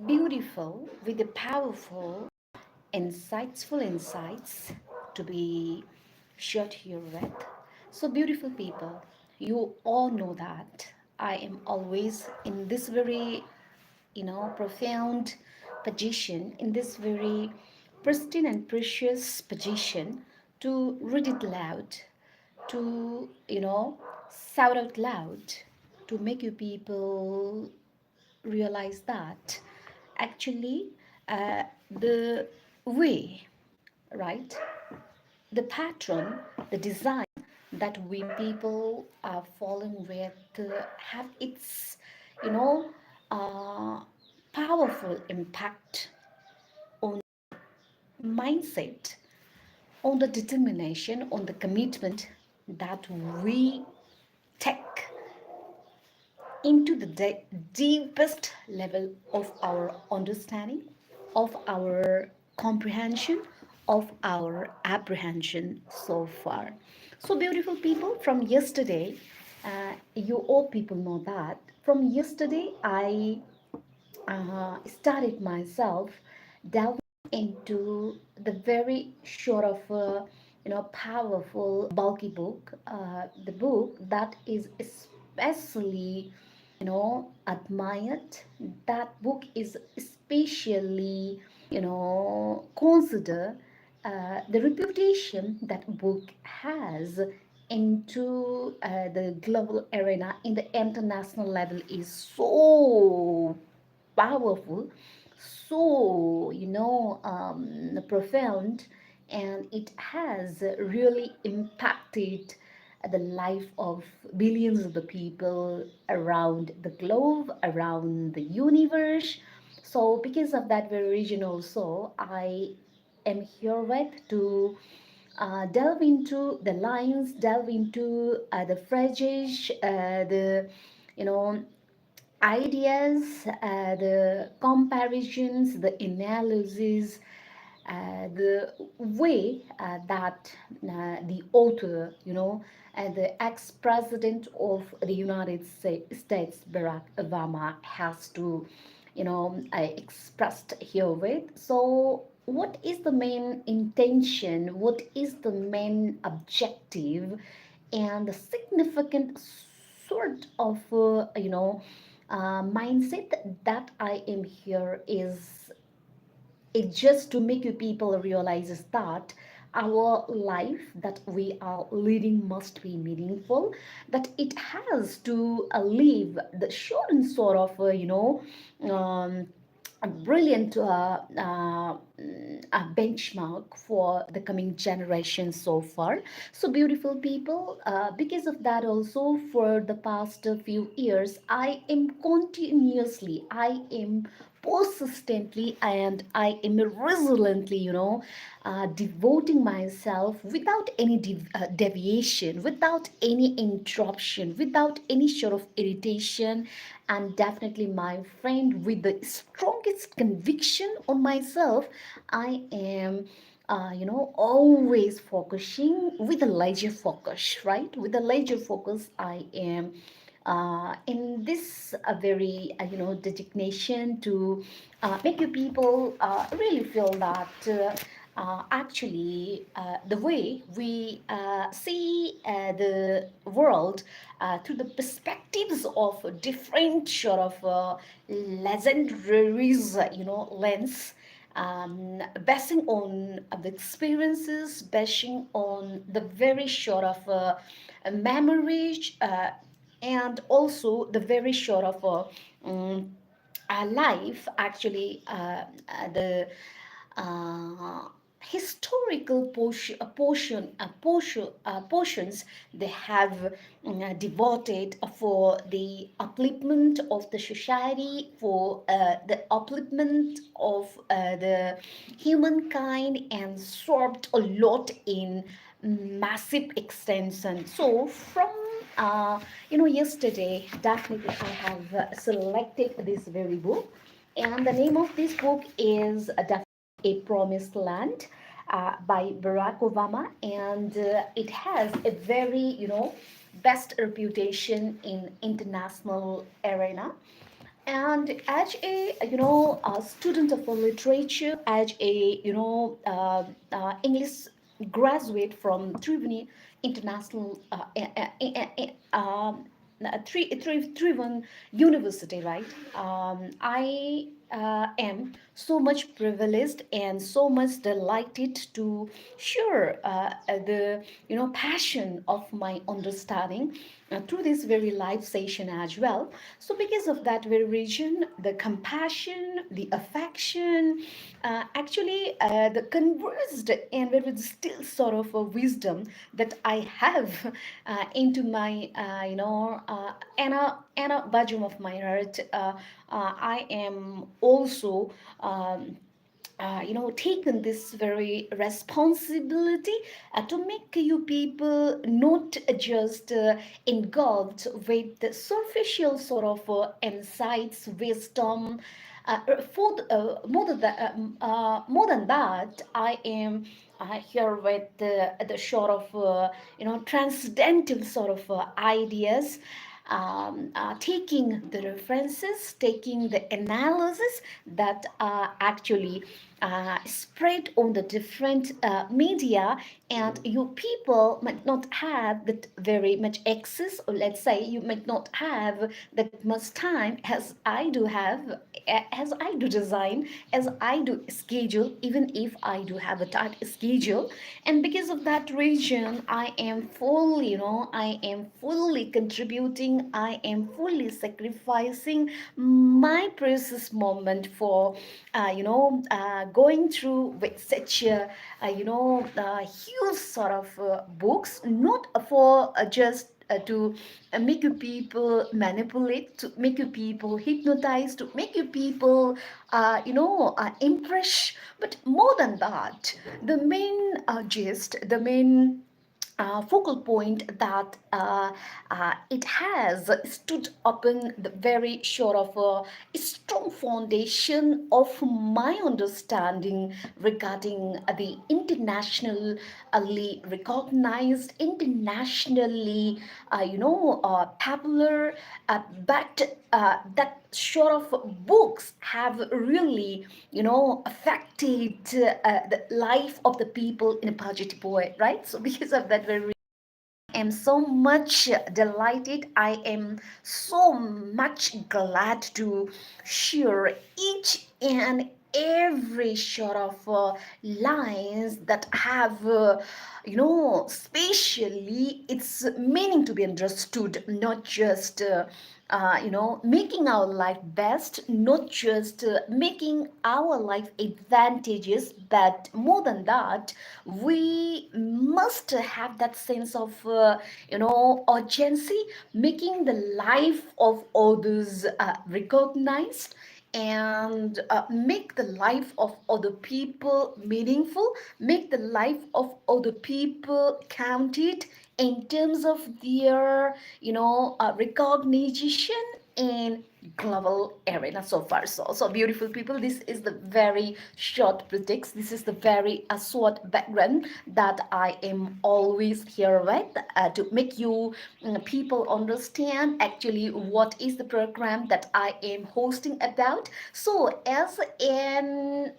beautiful, with the powerful, insightful insights to be shared here with. So, beautiful people, you all know that I am always in this very, profound position, in this very pristine and precious position to read it loud, to, shout out loud, to make you people realize that actually the way, right, the pattern, the design that we people are following with have its, you know, uh, powerful impact on mindset, on the determination, on the commitment that we take into the deepest level of our understanding, of our comprehension, of our apprehension so far. So, beautiful people, from yesterday, you all people know that from yesterday I started myself delving into the very short of powerful bulky book, the book that is especially admired, that book is especially consider the reputation that book has into the global arena in the international level is so powerful, so profound, and it has really impacted the life of billions of the people around the globe, around the universe. So because of that very reason also, I am here with to delve into the lines, delve into the phrases, the you know ideas, the comparisons, the analysis, the way that the author, the ex-president of the United States, Barack Obama, has to, expressed here with. So, what is the main intention? What is the main objective? And the significant sort of mindset that I am here is it just to make you people realize is that our life that we are leading must be meaningful, that it has to live the short and sort of um, a brilliant a benchmark for the coming generation so far. So beautiful people, because of that also for the past few years I am persistently and I am resiliently, devoting myself without any deviation, without any interruption, without any sort of irritation, and definitely, my friend, with the strongest conviction on myself, I am. Always focusing with a laser focus, right? With a laser focus, I am in this very designation to make you people really feel that actually the way we see the world through the perspectives of different sort of legendaries lens, basing on the experiences, basing on the very short of memories, and also the very short of life, actually, the uh, historical portions they have devoted for the upliftment of the society, for the upliftment of the humankind, and sorbed a lot in massive extension. So from yesterday, definitely I have selected this very book, and the name of this book is A Promised Land by Barack Obama, and it has a very, best reputation in international arena. And as a student of literature, as a English graduate from Triveni International Triveni University, right? I am so much privileged and so much delighted to share the passion of my understanding through this very live session as well. So because of that very reason, the compassion, the affection, the conversed and very still sort of a wisdom that I have into my inner bosom of my heart. I am also taken this very responsibility to make you people not just engulfed with the superficial sort of insights, wisdom. More than that, I am here with the sort of transcendental sort of ideas, taking the references, taking the analysis that are actually spread on the different media, and you people might not have that very much access, or let's say you might not have that much time as I do have, as I do design, as I do schedule, even if I do have a tight schedule. And because of that reason, I am fully, I am fully contributing, I am fully sacrificing my precious moment for going through with such huge sort of books, not for just to make you people manipulate, to make you people hypnotize, to make you people impress. But more than that, the main gist, the main focal point that it has stood upon the very shore of a strong foundation of my understanding regarding the internationally recognized, internationally popular, but that sort of books have really affected the life of the people in a positive way, right? So because of that very am so much delighted. I am so much glad to share each and every sort of lines that have, spatially its meaning to be understood, not just. Making our life best, not just making our life advantageous, but more than that, we must have that sense of, urgency, making the life of others recognized, and make the life of other people meaningful, make the life of other people counted in terms of their, recognition in global arena. So far, so beautiful people, this is the very short pretext, this is the very short background that I am always here with, to make you people understand actually what is the program that I am hosting about. So as an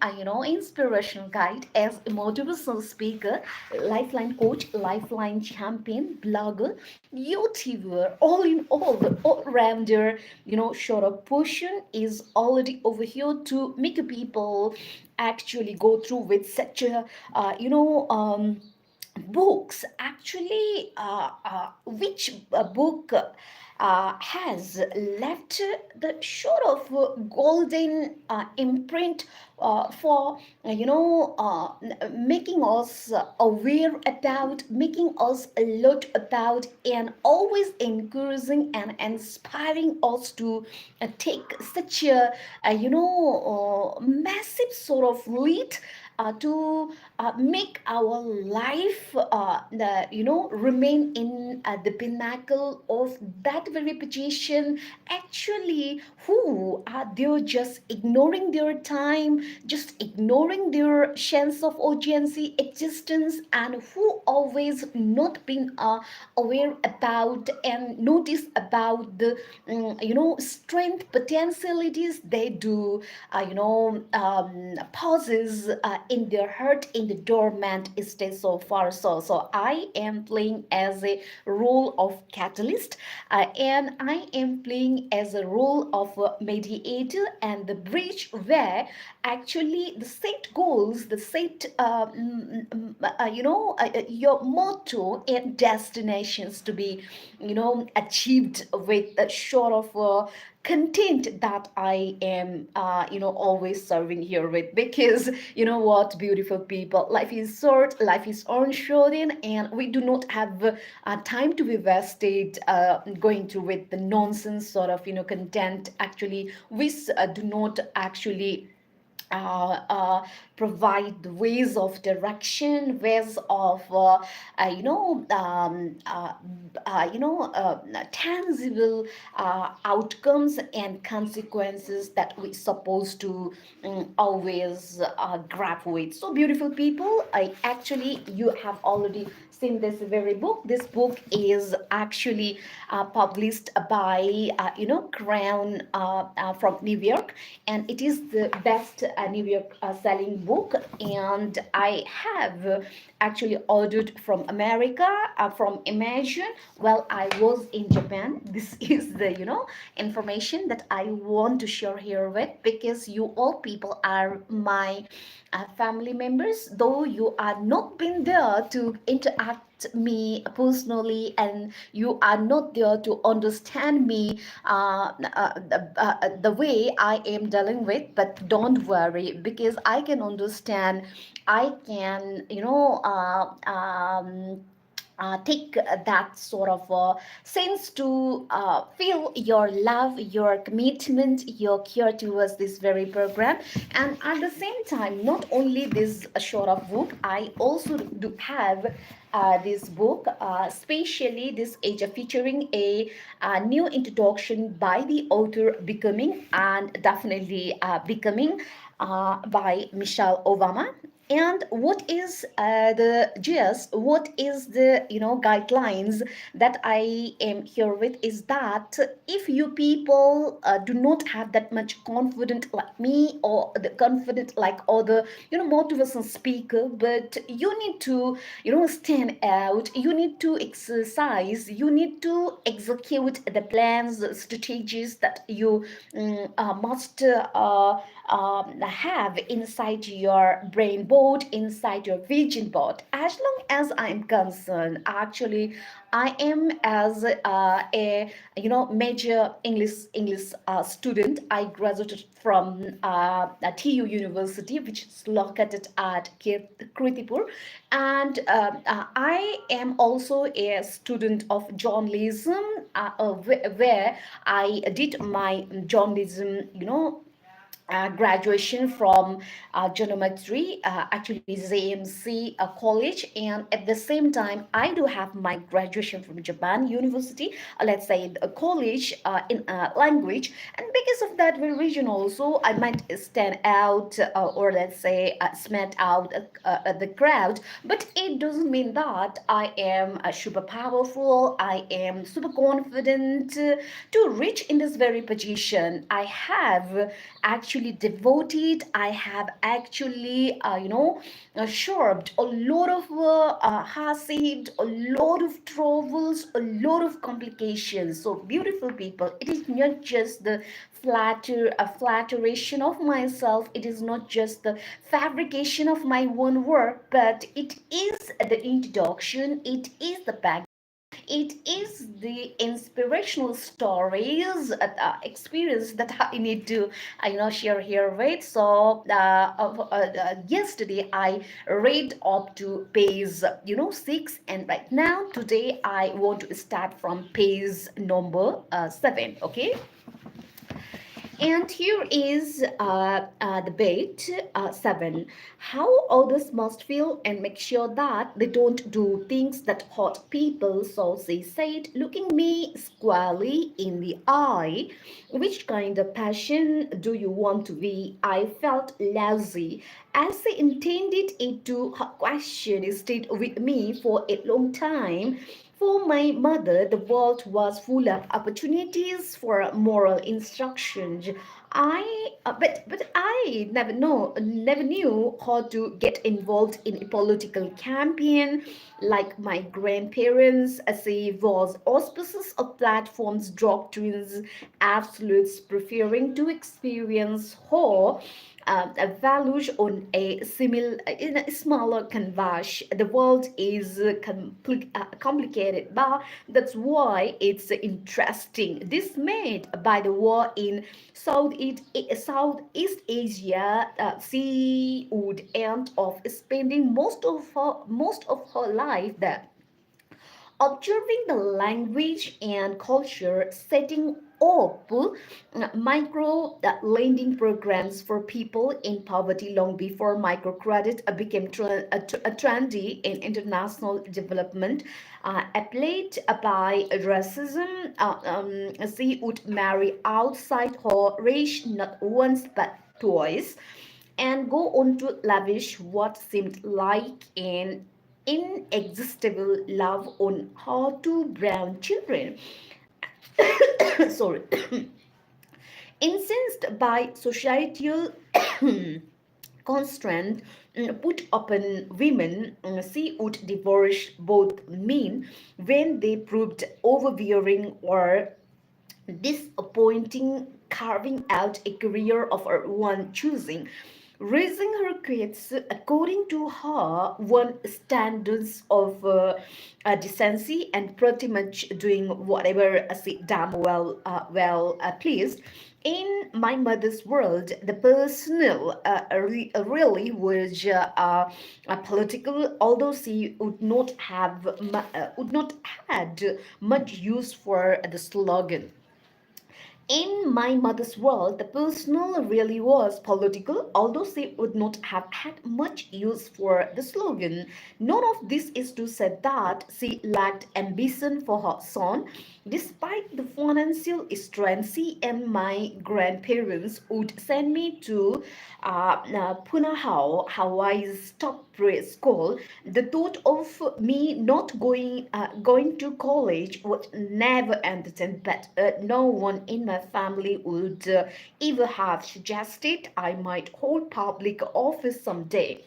inspirational guide, as a motivational speaker, lifeline coach, lifeline champion, blogger, YouTuber, all in all, the all-rounder, short of portion is already over here to make people actually go through with such a, books. Actually, which book has left the sort of golden imprint for making us aware about, making us alert about, and always encouraging and inspiring us to take such a, massive sort of lead to make our life remain in the pinnacle of that very position. Actually, who are they just ignoring their time, just ignoring their sense of urgency existence, and who always not been aware about and notice about the strength potentialities they do pauses in their heart in the dormant state so far. So I am playing as a role of catalyst, and I am playing as a role of a mediator and the bridge where actually the set goals, the set your motto and destinations to be achieved with a sort of content that I am, always serving here with. Because you know what, beautiful people, life is short, life is unshorten, and we do not have time to be wasted going through with the nonsense sort of, content. Actually, we do not actually uh, uh, provide the ways of direction, ways of tangible outcomes and consequences that we supposed to always grab with. So beautiful people, I actually you have already seen this very book. This book is actually published by Crown from New York, and it is the best New York selling book. And I have actually ordered from America, from Imagine, while I was in Japan. This is the information that I want to share here with, because you all people are my family members, though you are not been there to interact me personally, and you are not there to understand me the way I am dealing with. But don't worry, because I can understand. I can take that sort of sense to feel your love, your commitment, your care towards this very program. And at the same time, not only this sort of book, I also do have this book, especially this age featuring a new introduction by the author Becoming, and definitely Becoming by Michelle Obama. And what is the gist, what is the guidelines that I am here with, is that if you people do not have that much confident like me, or the confident like other motivation speaker, but you need to stand out, you need to exercise, you need to execute the plans, the strategies that you must have inside your brain board, inside your vision board. As long as I'm concerned, actually, I am as a major English student. I graduated from TU University, which is located at Kritipur, and I am also a student of journalism, where I did my journalism, graduation from Geometry, actually ZMC College, and at the same time, I do have my graduation from Japan University, let's say a college in language, and because of that very region also, I might stand out, or let's say smack out the crowd, but it doesn't mean that I am super powerful, I am super confident to reach in this very position. I have actually devoted, I have actually absorbed a lot of hardship, a lot of troubles, a lot of complications. So beautiful people, it is not just the flatteration of myself, it is not just the fabrication of my own work, but it is the introduction, it is the back, it is the inspirational stories, experience that I need to share here with. So yesterday I read up to page 6, and right now today I want to start from page number 7. Okay. And here is the bait 7. How others must feel and make sure that they don't do things that hurt people. So she said, looking me squarely in the eye, which kind of passion do you want to be? I felt lousy as I intended it to. Her question stayed with me for a long time. For my mother, the world was full of opportunities for moral instruction. But I never knew how to get involved in a political campaign like my grandparents. As they was auspices of platforms, doctrines, absolutes, preferring to experience how values on a in a smaller canvas. The world is complicated, but that's why it's interesting. This made by the war in Southeast Asia, she would end up spending most of her life there, observing the language and culture, setting up micro lending programs for people in poverty long before microcredit became trendy in international development. Appalled by racism, she would marry outside her race not once but twice, and go on to lavish what seemed like an inexhaustible love on her two brown children. Sorry. Incensed by societal constraint put upon women, she would divorce both men when they proved overbearing or disappointing, carving out a career of her own choosing, raising her kids according to her one standards of decency, and pretty much doing whatever she damn well pleased. In my mother's world, the personal really was political, although she would not had much use for the slogan. In my mother's world, the personal really was political, although she would not have had much use for the slogan. None of this is to say that she lacked ambition for her son. Despite the financial strength, she and my grandparents would send me to Punahou, Hawaii's top school. The thought of me not going to college was never entertained, but no one in my family would ever have suggested I might hold public office someday.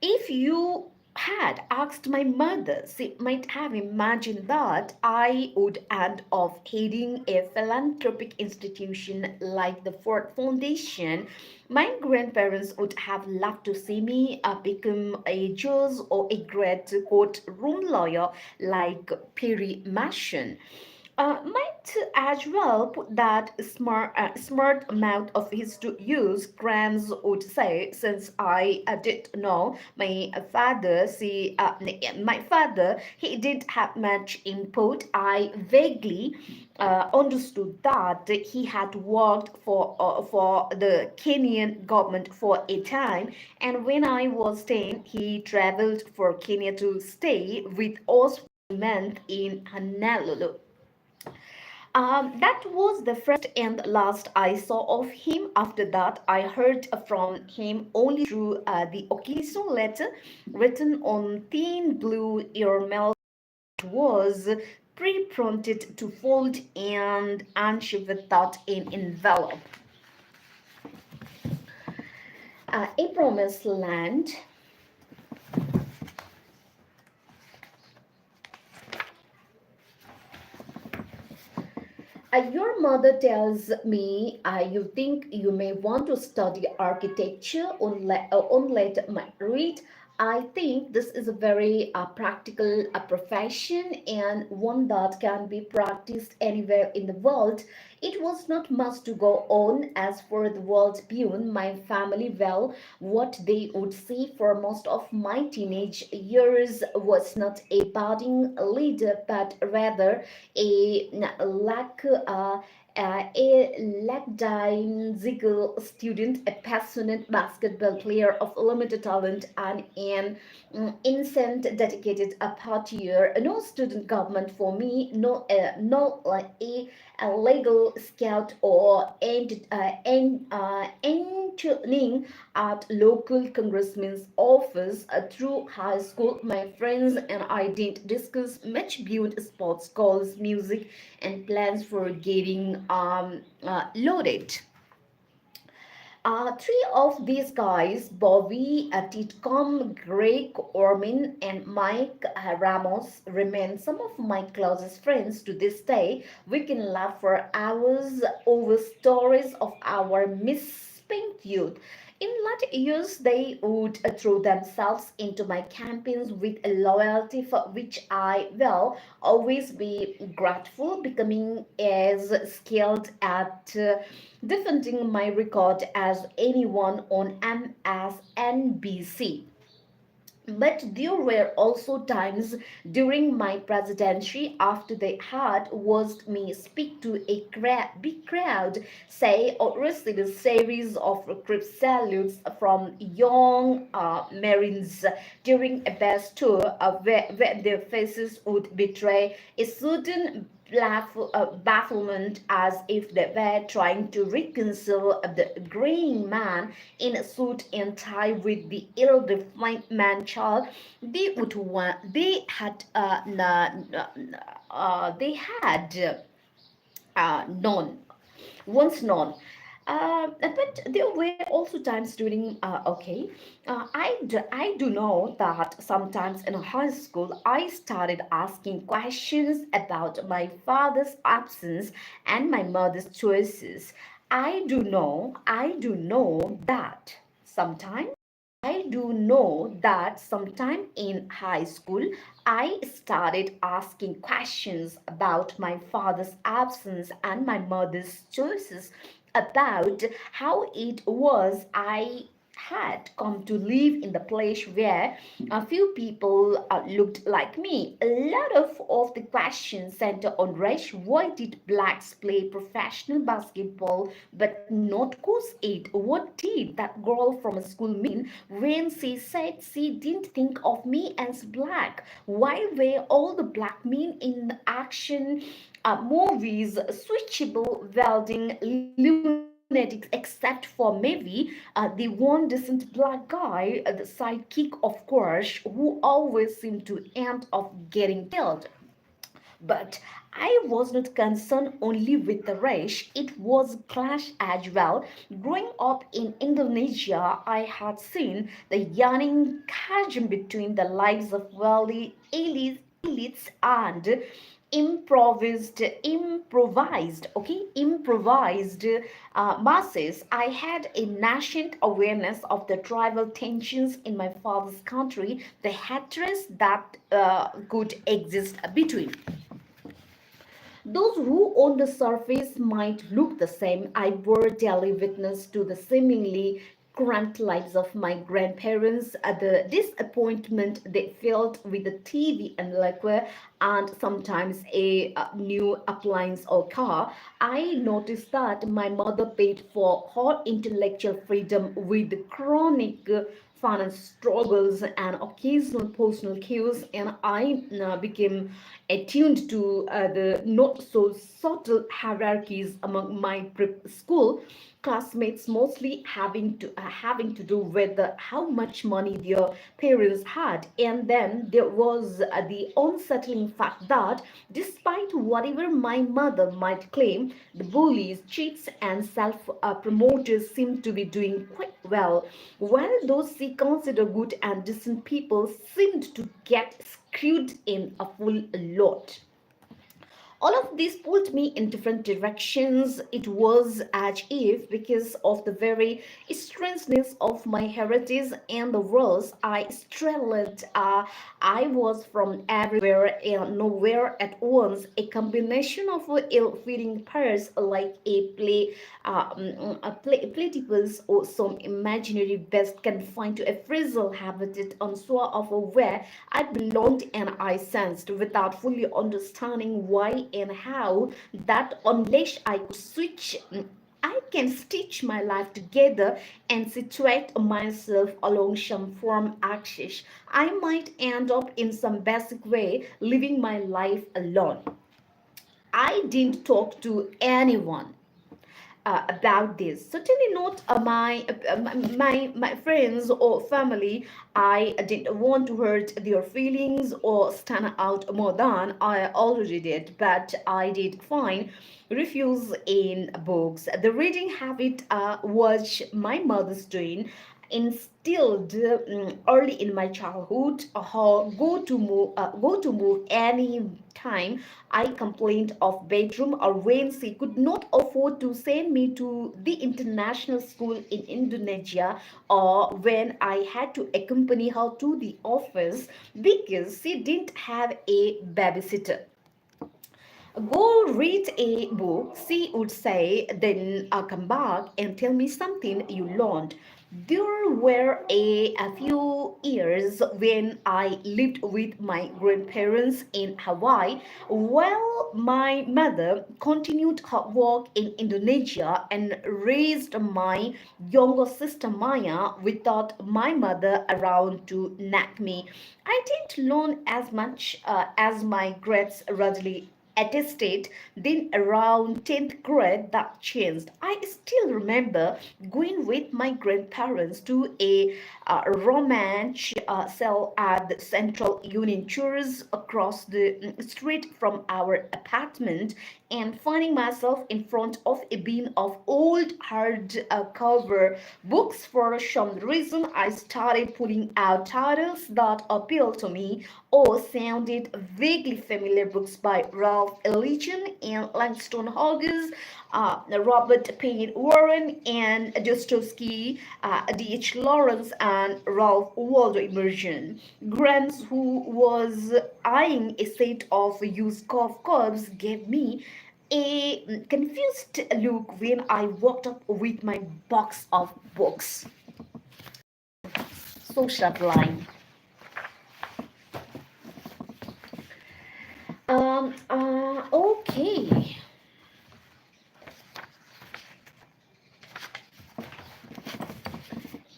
If you had asked my mother, she might have imagined that I would end up heading a philanthropic institution like the Ford Foundation. My grandparents would have loved to see me become a judge or a great courtroom lawyer like Perry Mason. Might as well put that smart mouth of his to use, Grams would say, since I did know my father, he didn't have much input. I vaguely understood that he had worked for the Kenyan government for a time, and when I was 10, he traveled for Kenya to stay with us for a month in Honolulu. That was the first and last I saw of him. After that, I heard from him only through the occasional letter written on thin blue airmail. It was pre-printed to fold and unshipped without an envelope. A promised land. Your mother tells me you think you may want to study architecture on let my read. I think this is a very practical profession and one that can be practiced anywhere in the world. It was not much to go on. As for the world beyond my family, well, what they would see for most of my teenage years was not a budding leader, but rather a lack a lackadaisical student, a passionate basketball player of limited talent, and an instant dedicated a partier. No student government for me, no a legal scout or interning at local congressman's office. Through high school, my friends and I didn't discuss much beyond sports calls, music, and plans for getting loaded. Three of these guys, Bobby, Titcom, Greg Ormin, and Mike Ramos, remain some of my closest friends to this day. We can laugh for hours over stories of our misspent youth. In later years, they would throw themselves into my campaigns with a loyalty for which I will always be grateful, becoming as skilled at defending my record as anyone on MSNBC. But there were also times during my presidency after they had watched me speak to a big crowd, say, or receive a series of recruit salutes from young Marines during a bus tour, where their faces would betray a certain bafflement, as if they were trying to reconcile the graying man in a suit and tie with the ill-defined man child they would want they had known once known. But there were also times during, I do know that sometimes in high school I started asking questions about my father's absence and my mother's choices. I do know that sometimes. I do know that sometime in high school, I started asking questions about my father's absence and my mother's choices, about how it was I had come to live in the place where a few people looked like me. A lot of the questions center on race. Why did blacks play professional basketball but not coach it? What did that girl from a school mean when she said she didn't think of me as black? Why were all the black men in action movies switchable, welding lunatics, except for maybe the one decent black guy, the sidekick, of course, who always seemed to end up getting killed. But I was not concerned only with the race, it was clash as well. Growing up in Indonesia, I had seen the yawning chasm between the lives of wealthy elites and improvised masses. I had a nascent awareness of the tribal tensions in my father's country, the hatred that could exist between those who on the surface might look the same. I bore daily witness to the seemingly cramped lives of my grandparents, the disappointment they felt with the TV and liquor, and sometimes a new appliance or car. I noticed that my mother paid for her intellectual freedom with chronic finance struggles and occasional personal chaos, and I became attuned to the not so subtle hierarchies among my prep school classmates, mostly having to do with how much money their parents had. And then there was the unsettling fact that despite whatever my mother might claim, the bullies, cheats, and self promoters seemed to be doing quite well, while those she considered good and decent people seemed to get screwed in a full lot. All of this pulled me in different directions. It was as if, because of the very strangeness of my heritage and the roles I straddled, I was from everywhere and nowhere at once. A combination of ill-fitting pairs, like a platypus or some imaginary best confined to a fragile habitat unsure of where I belonged, and I sensed, without fully understanding why, and how that unless I could switch, I can stitch my life together and situate myself along some form axis. I might end up in some basic way living my life alone. I didn't talk to anyone about this. Certainly not my friends or family. I didn't want to hurt their feelings or stand out more than I already did, but I did find refuge in books. The reading habit was my mother's doing, instilled early in my childhood. Her go to move any time I complained of bedroom or when she could not afford to send me to the international school in Indonesia, or when I had to accompany her to the office because she didn't have a babysitter. Go read a book, she would say, then come back and tell me something you learned. There were a few years when I lived with my grandparents in Hawaii while my mother continued her work in Indonesia and raised my younger sister Maya without my mother around to nag me. I didn't learn as much as my grades readily attested. Then around 10th grade that changed. I still remember going with my grandparents to a romance cell at the Central Union Tours across the street from our apartment and finding myself in front of a bin of old hardcover books. For some reason, I started pulling out titles that appealed to me or sounded vaguely familiar. Books by Ralph Ellison and Langston Hughes, Robert Payne Warren and Dostoevsky, D.H. Lawrence and Ralph Waldo Emerson. Grant, who was eyeing a set of used golf clubs, gave me a confused look when I walked up with my box of books. So sublime. Okay.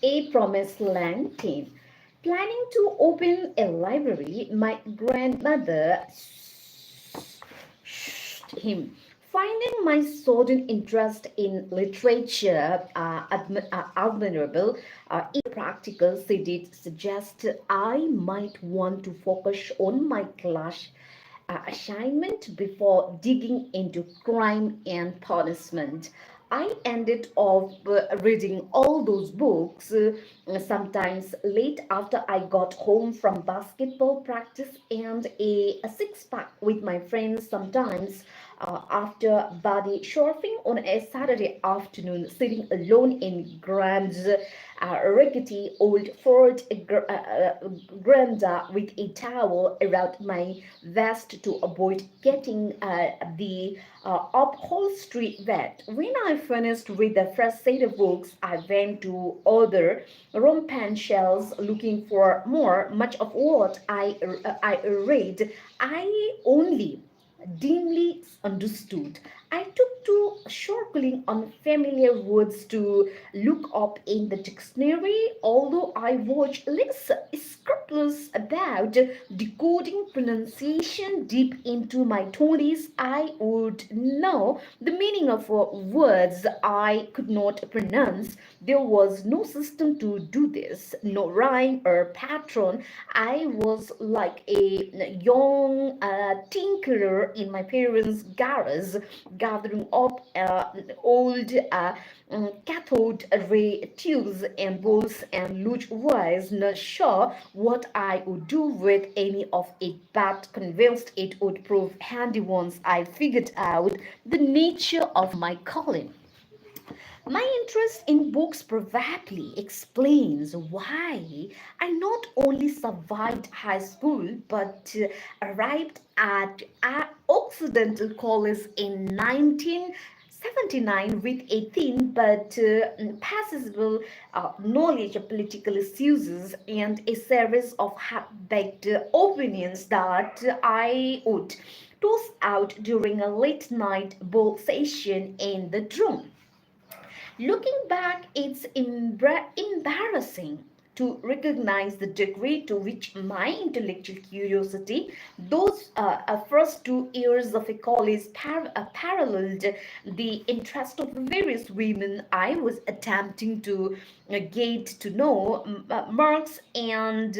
A Promised Land team. Planning to open a library, my grandmother him. Finding my sudden interest in literature admirable, impractical, she did suggest I might want to focus on my class assignment before digging into crime and punishment. I ended up reading all those books, sometimes late after I got home from basketball practice, and a six pack with my friends, sometimes after body surfing on a Saturday afternoon, sitting alone in Grand's rickety old Ford Granda with a towel around my vest to avoid getting the upholstery wet. When I finished with the first set of books, I went to other rompan shelves looking for more. Much of what I read, I only dimly understood. I took to circling on familiar words to look up in the dictionary, although I was less scrupulous about decoding pronunciation. Deep into my 20s, I would know the meaning of words I could not pronounce. There was no system to do this, no rhyme or pattern. I was like a young tinkerer in my parents' garage, gathering up old cathode ray tubes and bolts and luge wires, not sure what I would do with any of it, but convinced it would prove handy once I figured out the nature of my calling. My interest in books probably explains why I not only survived high school but arrived at Occidental College in 1979 with a thin but passable knowledge of political issues and a series of half-baked opinions that I would tossed out during a late night ball session in the room. Looking back, it's embarrassing to recognize the degree to which my intellectual curiosity, those first 2 years of a college, paralleled the interest of the various women I was attempting to get to know, Marx and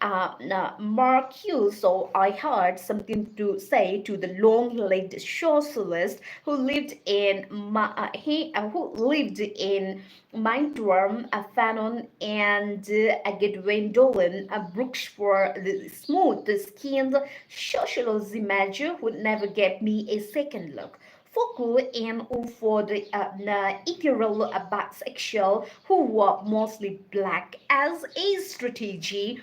Marcuse. So I had something to say to the long-legged socialist who lived in who lived in Mindworm, Fanon, and Gedwendolin, Brooks for the smooth-skinned socialist major who never gave me a second look. Foucault and for the equal bisexual who were mostly black as a strategy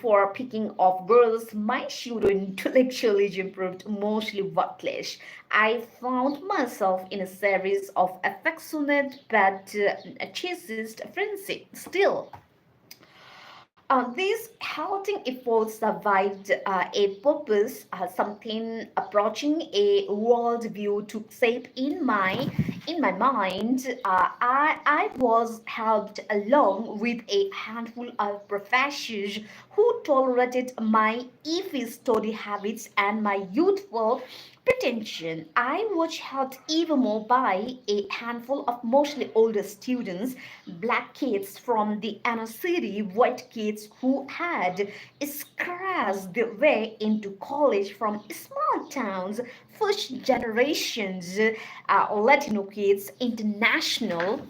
for picking off girls, my pseudo-intellectualism proved mostly worthless. I found myself in a series of affectionate but chastised friendships. Still, these halting efforts survived a purpose, something approaching a worldview took shape in my mind. I was helped along with a handful of professors who tolerated my iffy study habits and my youthful pretension. I was helped even more by a handful of mostly older students, black kids from the inner city, white kids who had scratched their way into college from small towns, first generations Latino kids, international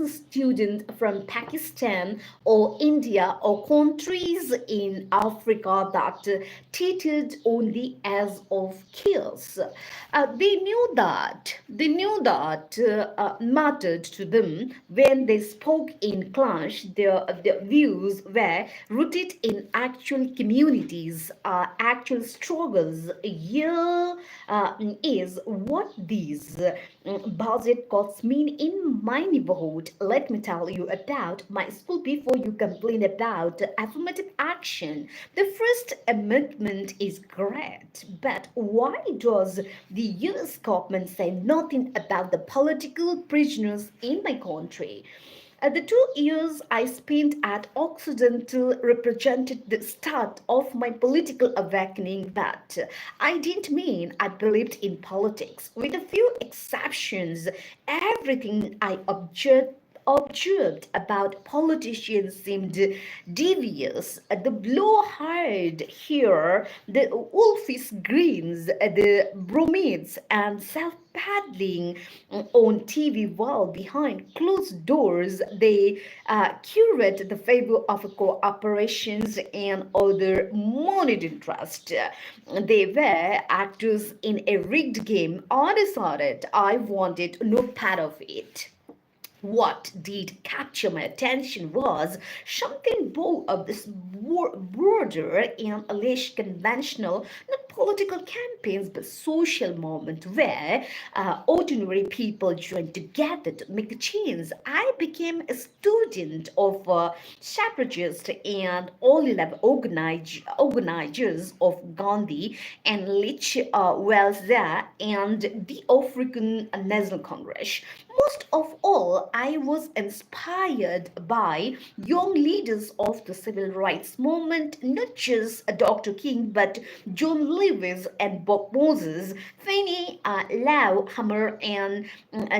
students from Pakistan or India or countries in Africa that treated only as of kills. They knew that mattered to them when they spoke in class. Their views were rooted in actual communities, actual struggles. Here is what these budget costs mean in my neighborhood. Let me tell you about my school before you complain about affirmative action. The First Amendment is great, but why does the US government say nothing about the political prisoners in my country? The 2 years I spent at Occidental represented the start of my political awakening, but I didn't mean I believed in politics. With a few exceptions, everything I observed about politicians seemed devious. The blowhard hair, the wolfish grins, the bromides, and self-paddling on TV while behind closed doors they curate the favor of corporations and other moneyed interests. They were actors in a rigged game. I decided I wanted no part of it. What did capture my attention was something both of this broader and less conventional, not political campaigns, but social moment where ordinary people joined together to make a change. I became a student of suffragists and early level organizers of Gandhi and Lich Welzer and the African National Congress. Most of all, I was inspired by young leaders of the civil rights movement, not just Dr. King, but John Lewis and Bob Moses, Fannie Lou Hamer, and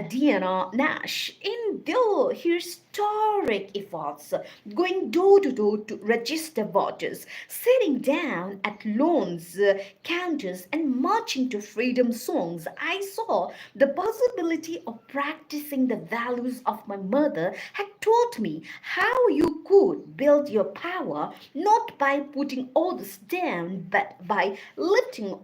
Diana Nash. In their historic efforts, going door to door to register voters, sitting down at lawns, counters, and marching to freedom songs, I saw the possibility of practicing the values of my mother had taught me how you could build your power not by putting others down but by lifting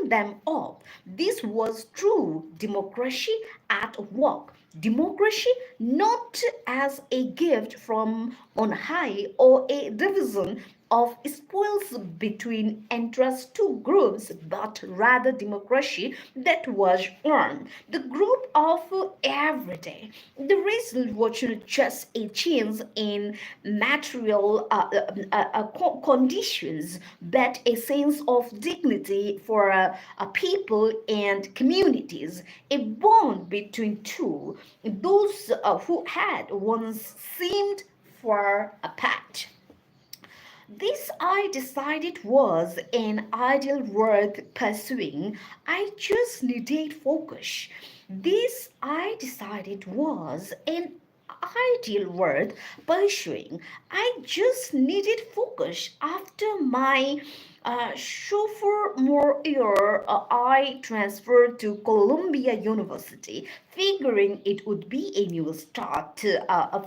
them up. This was true democracy at work. Democracy not as a gift from on high or a division of spoils between interest two groups, but rather democracy that was earned. The group of everyday. The result was not just a change in material conditions, but a sense of dignity for people and communities, a bond between two, those who had once seemed far apart. This I decided was an ideal worth pursuing. I just needed focus. This I decided was an ideal worth pursuing. I just needed focus. After my sophomore year, I transferred to Columbia University, figuring it would be a new start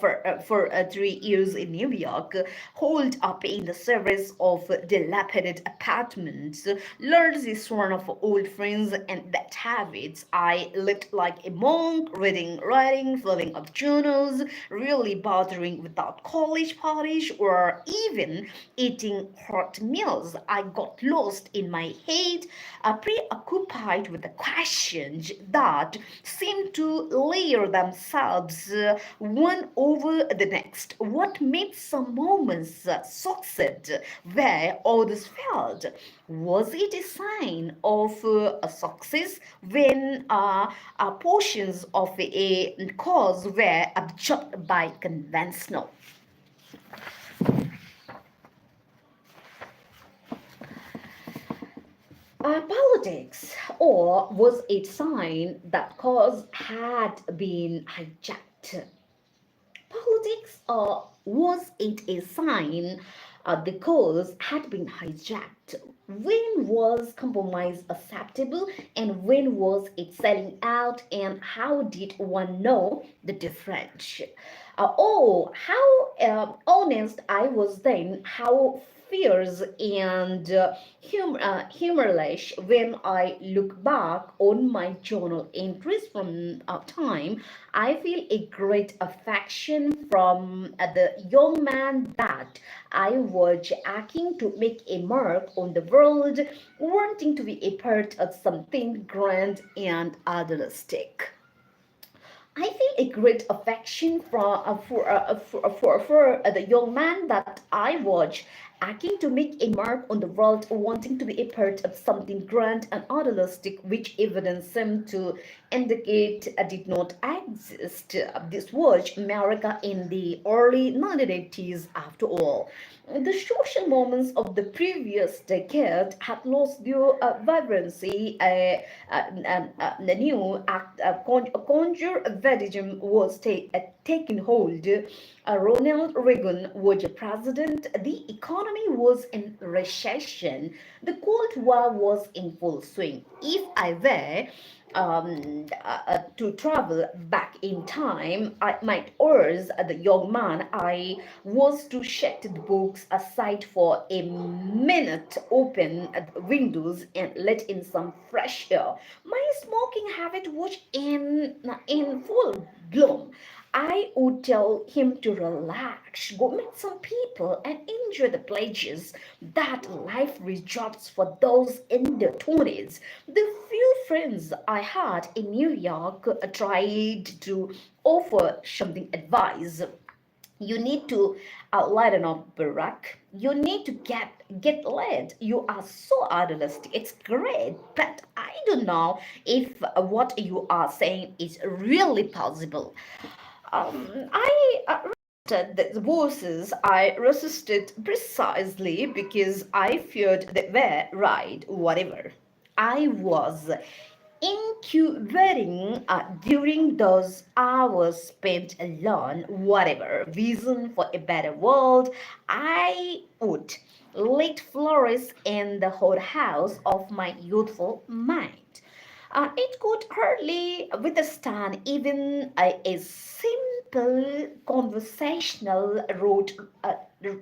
for 3 years in New York, holed up in the service of dilapidated apartments, largely sworn of old friends and bad habits. I lived like a monk, reading, writing, filling up journals, really bothering without college parties or even eating hot meals. I got lost in my head, preoccupied with the questions that seemed to layer themselves one over the next. What made some moments succeed where others failed? Was it a sign of a success when portions of a cause were absorbed by conventional? Politics, or was it sign that cause had been hijacked? Politics, or was it a sign the cause had been hijacked? When was compromise acceptable and when was it selling out, and how did one know the difference? Oh, how honest I was then, how fierce and humorless when I look back on my journal entries from time. I feel a great affection from the young man that I was aching to make a mark on the world, wanting to be a part of something grand and idealistic. I feel a great affection for the young man that I was acting to make a mark on the world, wanting to be a part of something grand and idealistic, which evidence seemed to indicate did not exist. This was America in the early 1980s, after all. The social moments of the previous decade had lost their vibrancy. The new act, conjure verism was taking hold. Ronald Reagan was president. The economy was in recession. The Cold War was in full swing. If I were to travel back in time, I might urge the young man I was to shut the books aside for a minute, open the windows, and let in some fresh air. My smoking habit was in full bloom. I would tell him to relax, go meet some people, and enjoy the pleasures that life reserves for those in their 20s. The few friends I had in New York tried to offer something advice. You need to lighten up, Barack. You need to get laid. You are so idealistic. It's great, but I don't know if what you are saying is really possible. I resisted the voices. I resisted precisely because I feared they were right, whatever. I was incubating during those hours spent alone, whatever vision for a better world I would let flourish in the hothouse of my youthful mind. It could hardly withstand even a simple simple conversational road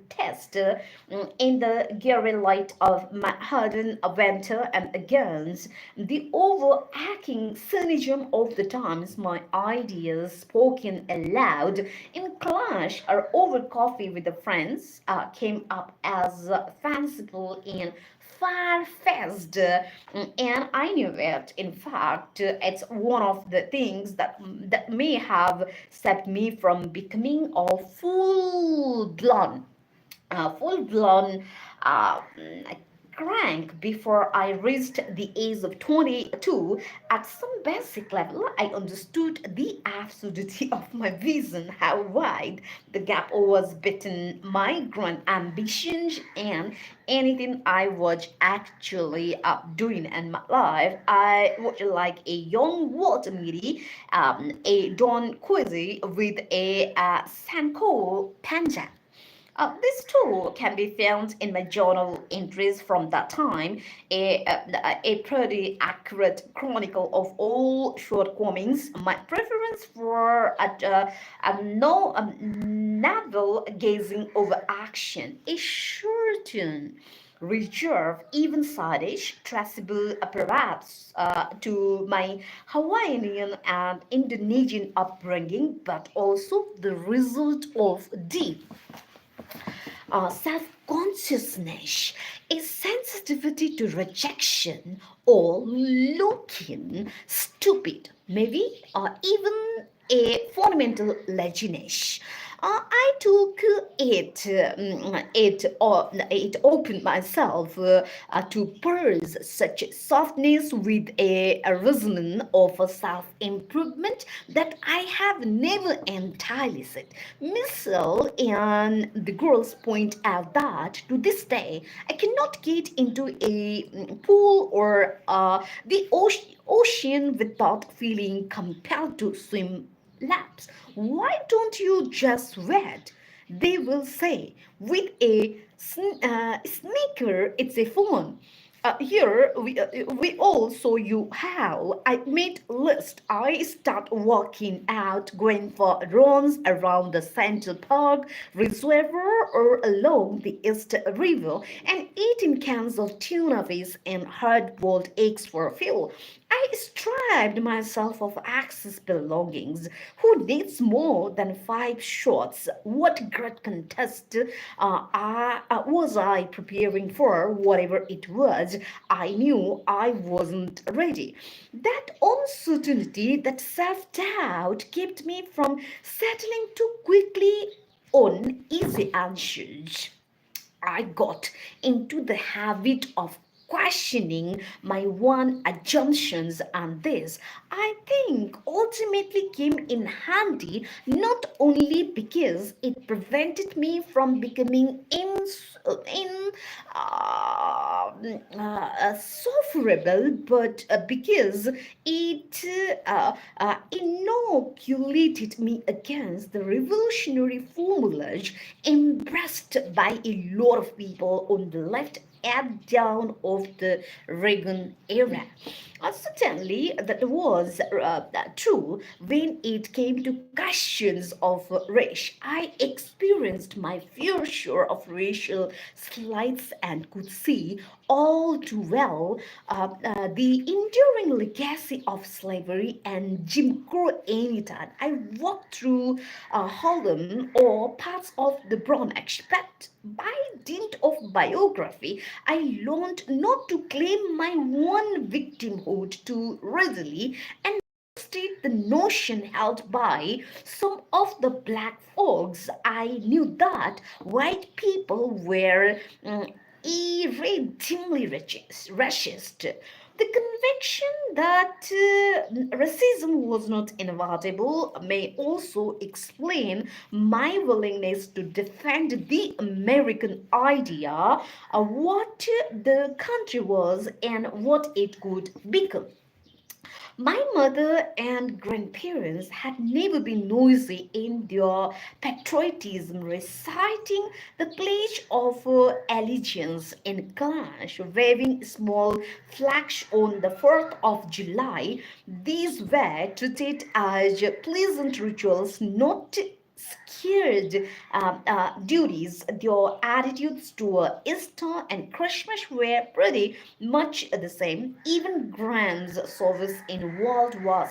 test in the gary light of Manhattan winter and against the overarching cynicism of the times. My ideas spoken aloud in clash or over coffee with the friends came up as fanciful and far-fetched, and I knew it. In fact, it's one of the things that may have stopped me from becoming a full-blown uh, crank before I reached the age of 22. At some basic level, I understood the absurdity of my vision, how wide the gap was between my grand ambitions and anything I was actually doing in my life. I was like a young Walter Mitty, a Don Quixote with a Sanko Panja. This too can be found in my journal entries from that time, a pretty accurate chronicle of all shortcomings. My preference for a no navel gazing over action, a certain reserve, even saddish, traceable perhaps to my Hawaiian and Indonesian upbringing, but also the result of deep self consciousness, a sensitivity to rejection or looking stupid, maybe, or even a fundamental laziness. I took it opened myself to pearls such softness with a reason of self improvement that I have never entirely said. Michelle and the girls point out that to this day I cannot get into a pool or the ocean without feeling compelled to swim laps. Why don't you just wait? They will say. With a sneaker, it's a fun. Here we all saw you how I made list. I start walking out, going for runs around the Central Park Reservoir or along the East River, and eating cans of tuna fish and hard-boiled eggs for fuel. I stripped myself of excess belongings. Who needs more than five shots? What great contest was I preparing for? Whatever it was, I knew I wasn't ready. That uncertainty, that self doubt kept me from settling too quickly on easy answers. I got into the habit of questioning my own assumptions, and this I think ultimately came in handy not only because it prevented me from becoming in sufferable, but because it inoculated me against the revolutionary formulas embraced by a lot of people on the left and down of the Reagan era. Certainly, that was true when it came to questions of race. I experienced my fair share of racial slights and could see all too well the enduring legacy of slavery and Jim Crow anytime I walked through Harlem or parts of the Bronx. But by dint of biography, I learned not to claim my one victimhood too readily and state the notion held by some of the black folks. I knew that white people were irredeemably racist. The conviction that racism was not inevitable may also explain my willingness to defend the American idea of what the country was and what it could become. My mother and grandparents had never been noisy in their patriotism, reciting the Pledge of Allegiance in clash, waving small flags on the 4th of July. These were treated as pleasant rituals, not scared duties. Their attitudes toward Easter and Christmas were pretty much the same. Even Grant's service in World War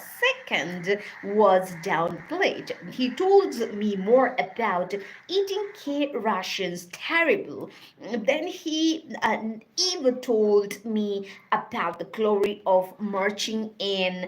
II was downplayed. He told me more about eating K rations terrible than he ever told me about the glory of marching in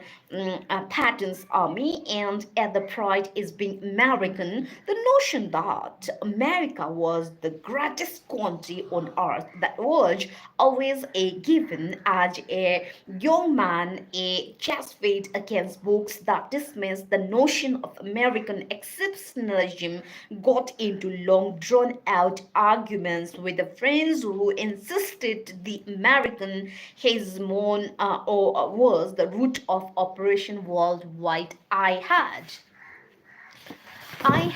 Patton's army. And at the pride is being American, the notion that America was the greatest country on earth, that was always a given. As a young man, a chest fight against books that dismissed the notion of American exceptionalism, got into long drawn out arguments with the friends who insisted the American hegemon was the root of Operation Worldwide. I had I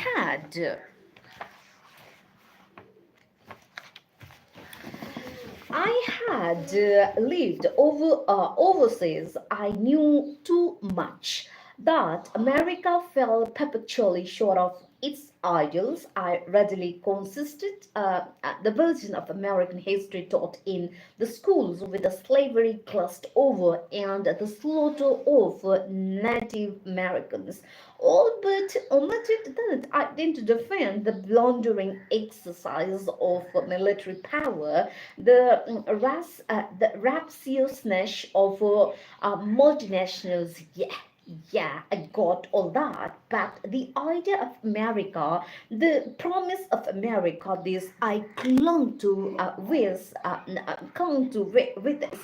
had lived overseas. I knew too much that America fell perpetually short of its ideals. I readily consisted the version of American history taught in the schools with the slavery glossed over and the slaughter of Native Americans. All but omitted that I didn't defend the blundering exercise of military power, the rapaciousness of multinationals. Yeah, I got all that. But the idea of America, the promise of America, this I clung to with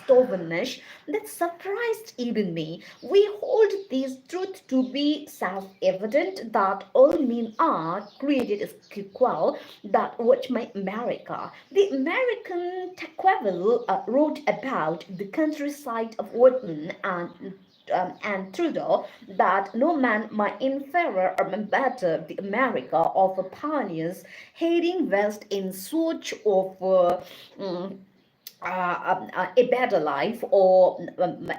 stubbornness that surprised even me. We hold this truth to be self-evident that all men are created equal. That what my America. The American Tocqueville wrote about the countryside of Whitman and Trudeau that no man might inferior or better the America of pioneers heading west in search of mm, a better life, or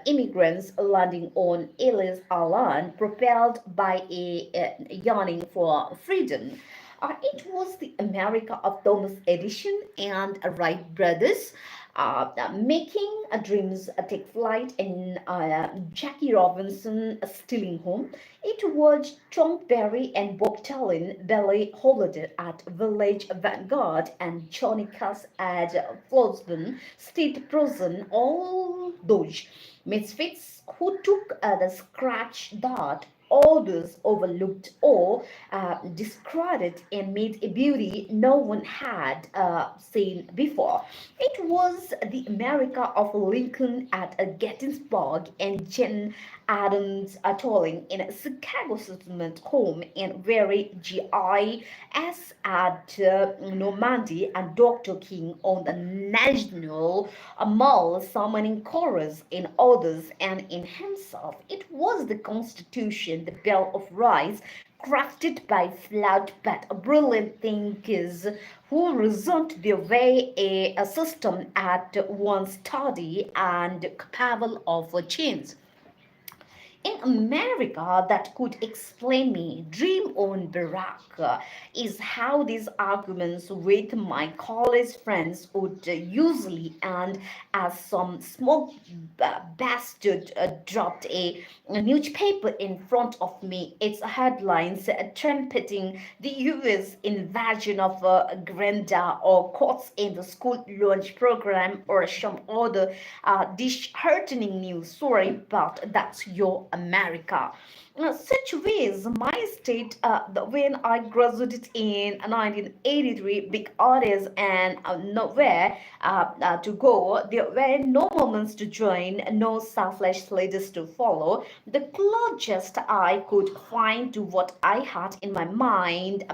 immigrants landing on Ellis Island propelled by a yearning for freedom. It was the America of Thomas Edison and Wright brothers, making dreams take flight, and Jackie Robinson stealing home. It was Tom Berry and Bob Dylan, Billie Holiday at Village Vanguard, and Johnny Cash at Flotsam State Prison. All those misfits who took the scratch that others overlooked or discarded and made a beauty no one had seen before. It was the America of Lincoln at Gettysburg and Jen Adams tolling in a Chicago settlement home, and Very GIS at Normandy, and Dr. King on the National Mall summoning chorus in others and in himself. It was the Constitution, the Bill of Rights, crafted by flawed but brilliant thinkers who reasoned their way a system at once sturdy and capable of change in America that could explain me. Dream on Barack is how these arguments with my college friends would usually end as some small bastard dropped a newspaper in front of me. Its headlines trumpeting the U.S. invasion of Granda, or cuts in the school lunch program, or some other disheartening news. Sorry, but that's your America. Such ways, my state, when I graduated in 1983, big artists and nowhere to go. There were no moments to join, no selfless leaders to follow. The closest I could find to what I had in my mind,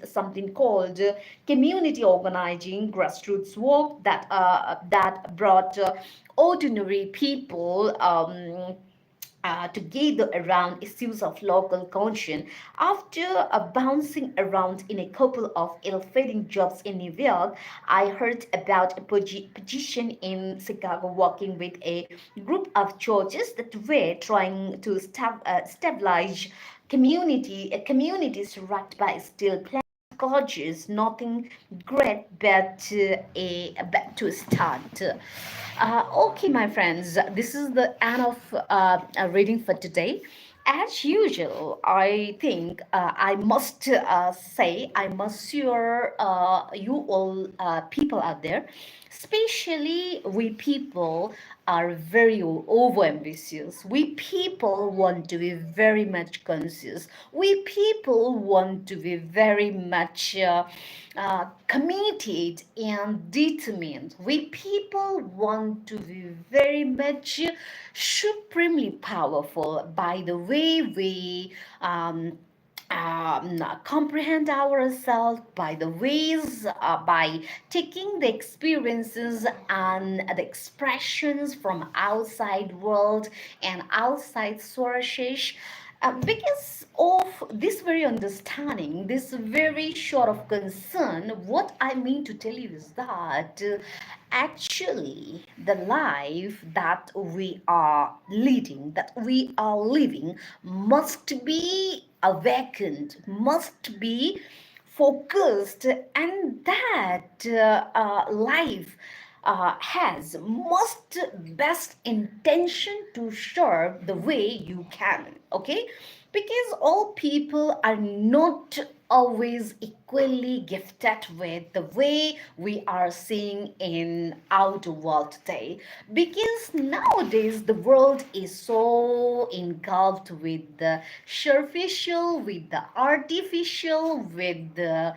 something called community organizing, grassroots work that brought ordinary people. to gather around issues of local conscience. After bouncing around in a couple of ill-fitting jobs in New York, I heard about a position in Chicago working with a group of churches that were trying to stabilize communities racked by steel plans. Gorgeous, nothing great, but to start. Okay, my friends, this is the end of reading for today. As usual, I think I must say, I must assure you all people out there, especially we people are very over ambitious. We people want to be very much conscious. We people want to be very much committed and determined. We people want to be very much supremely powerful by the way we comprehend ourselves by the ways, by taking the experiences and the expressions from outside world and outside sources. Because of this very understanding, this very sort of concern, what I mean to tell you is that actually the life that we are leading, that we are living, must be awakened, must be focused, and that life has most best intention to serve the way you can. Okay, because all people are not always equally gifted with the way we are seeing in outer world today, because nowadays the world is so engulfed with the superficial, with the artificial, with the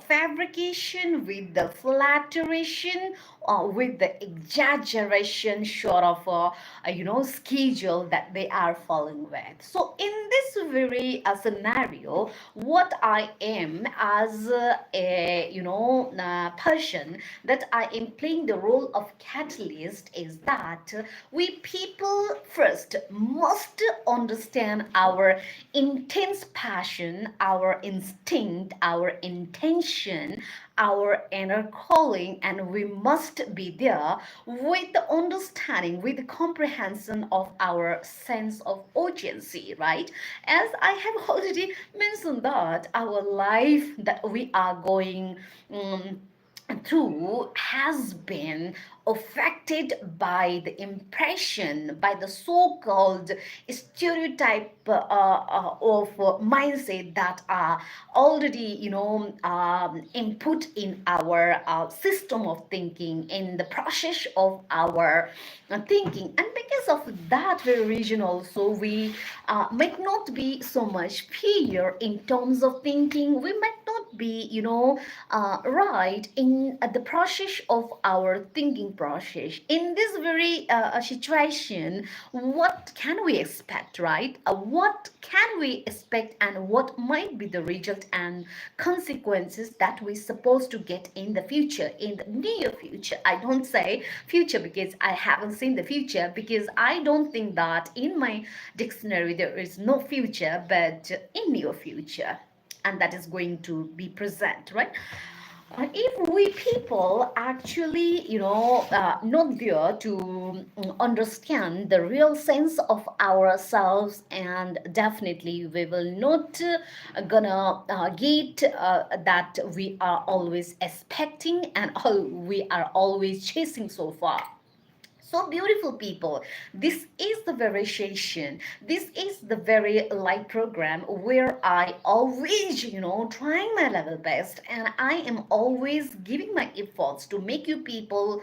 fabrication, with the flatteration, with the exaggeration sort of schedule that they are following with. So in this very scenario, what I am as a person, that I am playing the role of catalyst, is that we people first must understand our intense passion, our instinct, our intention, our inner calling, and we must be there with the understanding, with the comprehension of our sense of urgency, right? As I have already mentioned, that our life that we are going through has been affected by the impression, by the so-called stereotype of mindset that are already input in our system of thinking, in the process of our thinking. And because of that very reason also, we might not be so much superior in terms of thinking. We might not be right in the process of our thinking process. In this very situation, what can we expect, right? What can we expect, and what might be the result and consequences that we're supposed to get in the future, in the near future? I don't say future because I haven't seen the future, because I don't think that in my dictionary there is no future, but in near future, and that is going to be present, right? If we people actually not there to understand the real sense of ourselves, and definitely we will not gonna get that we are always expecting and we are always chasing so far. So beautiful people, this is the very session, this is the very light program where I always trying my level best, and I am always giving my efforts to make you people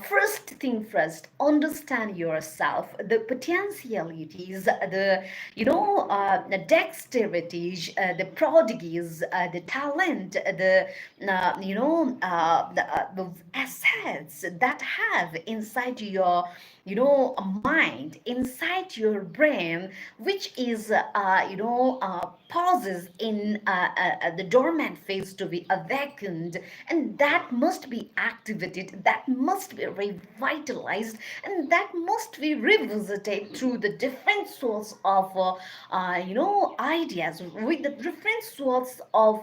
first thing first, understand yourself, the potentialities, the dexterities, the prodigies, the talent, the assets that have inside your a mind inside your brain, which is pauses in the dormant phase to be awakened, and that must be activated, that must be revitalized, and that must be revisited through the different sorts of ideas, with the different sorts of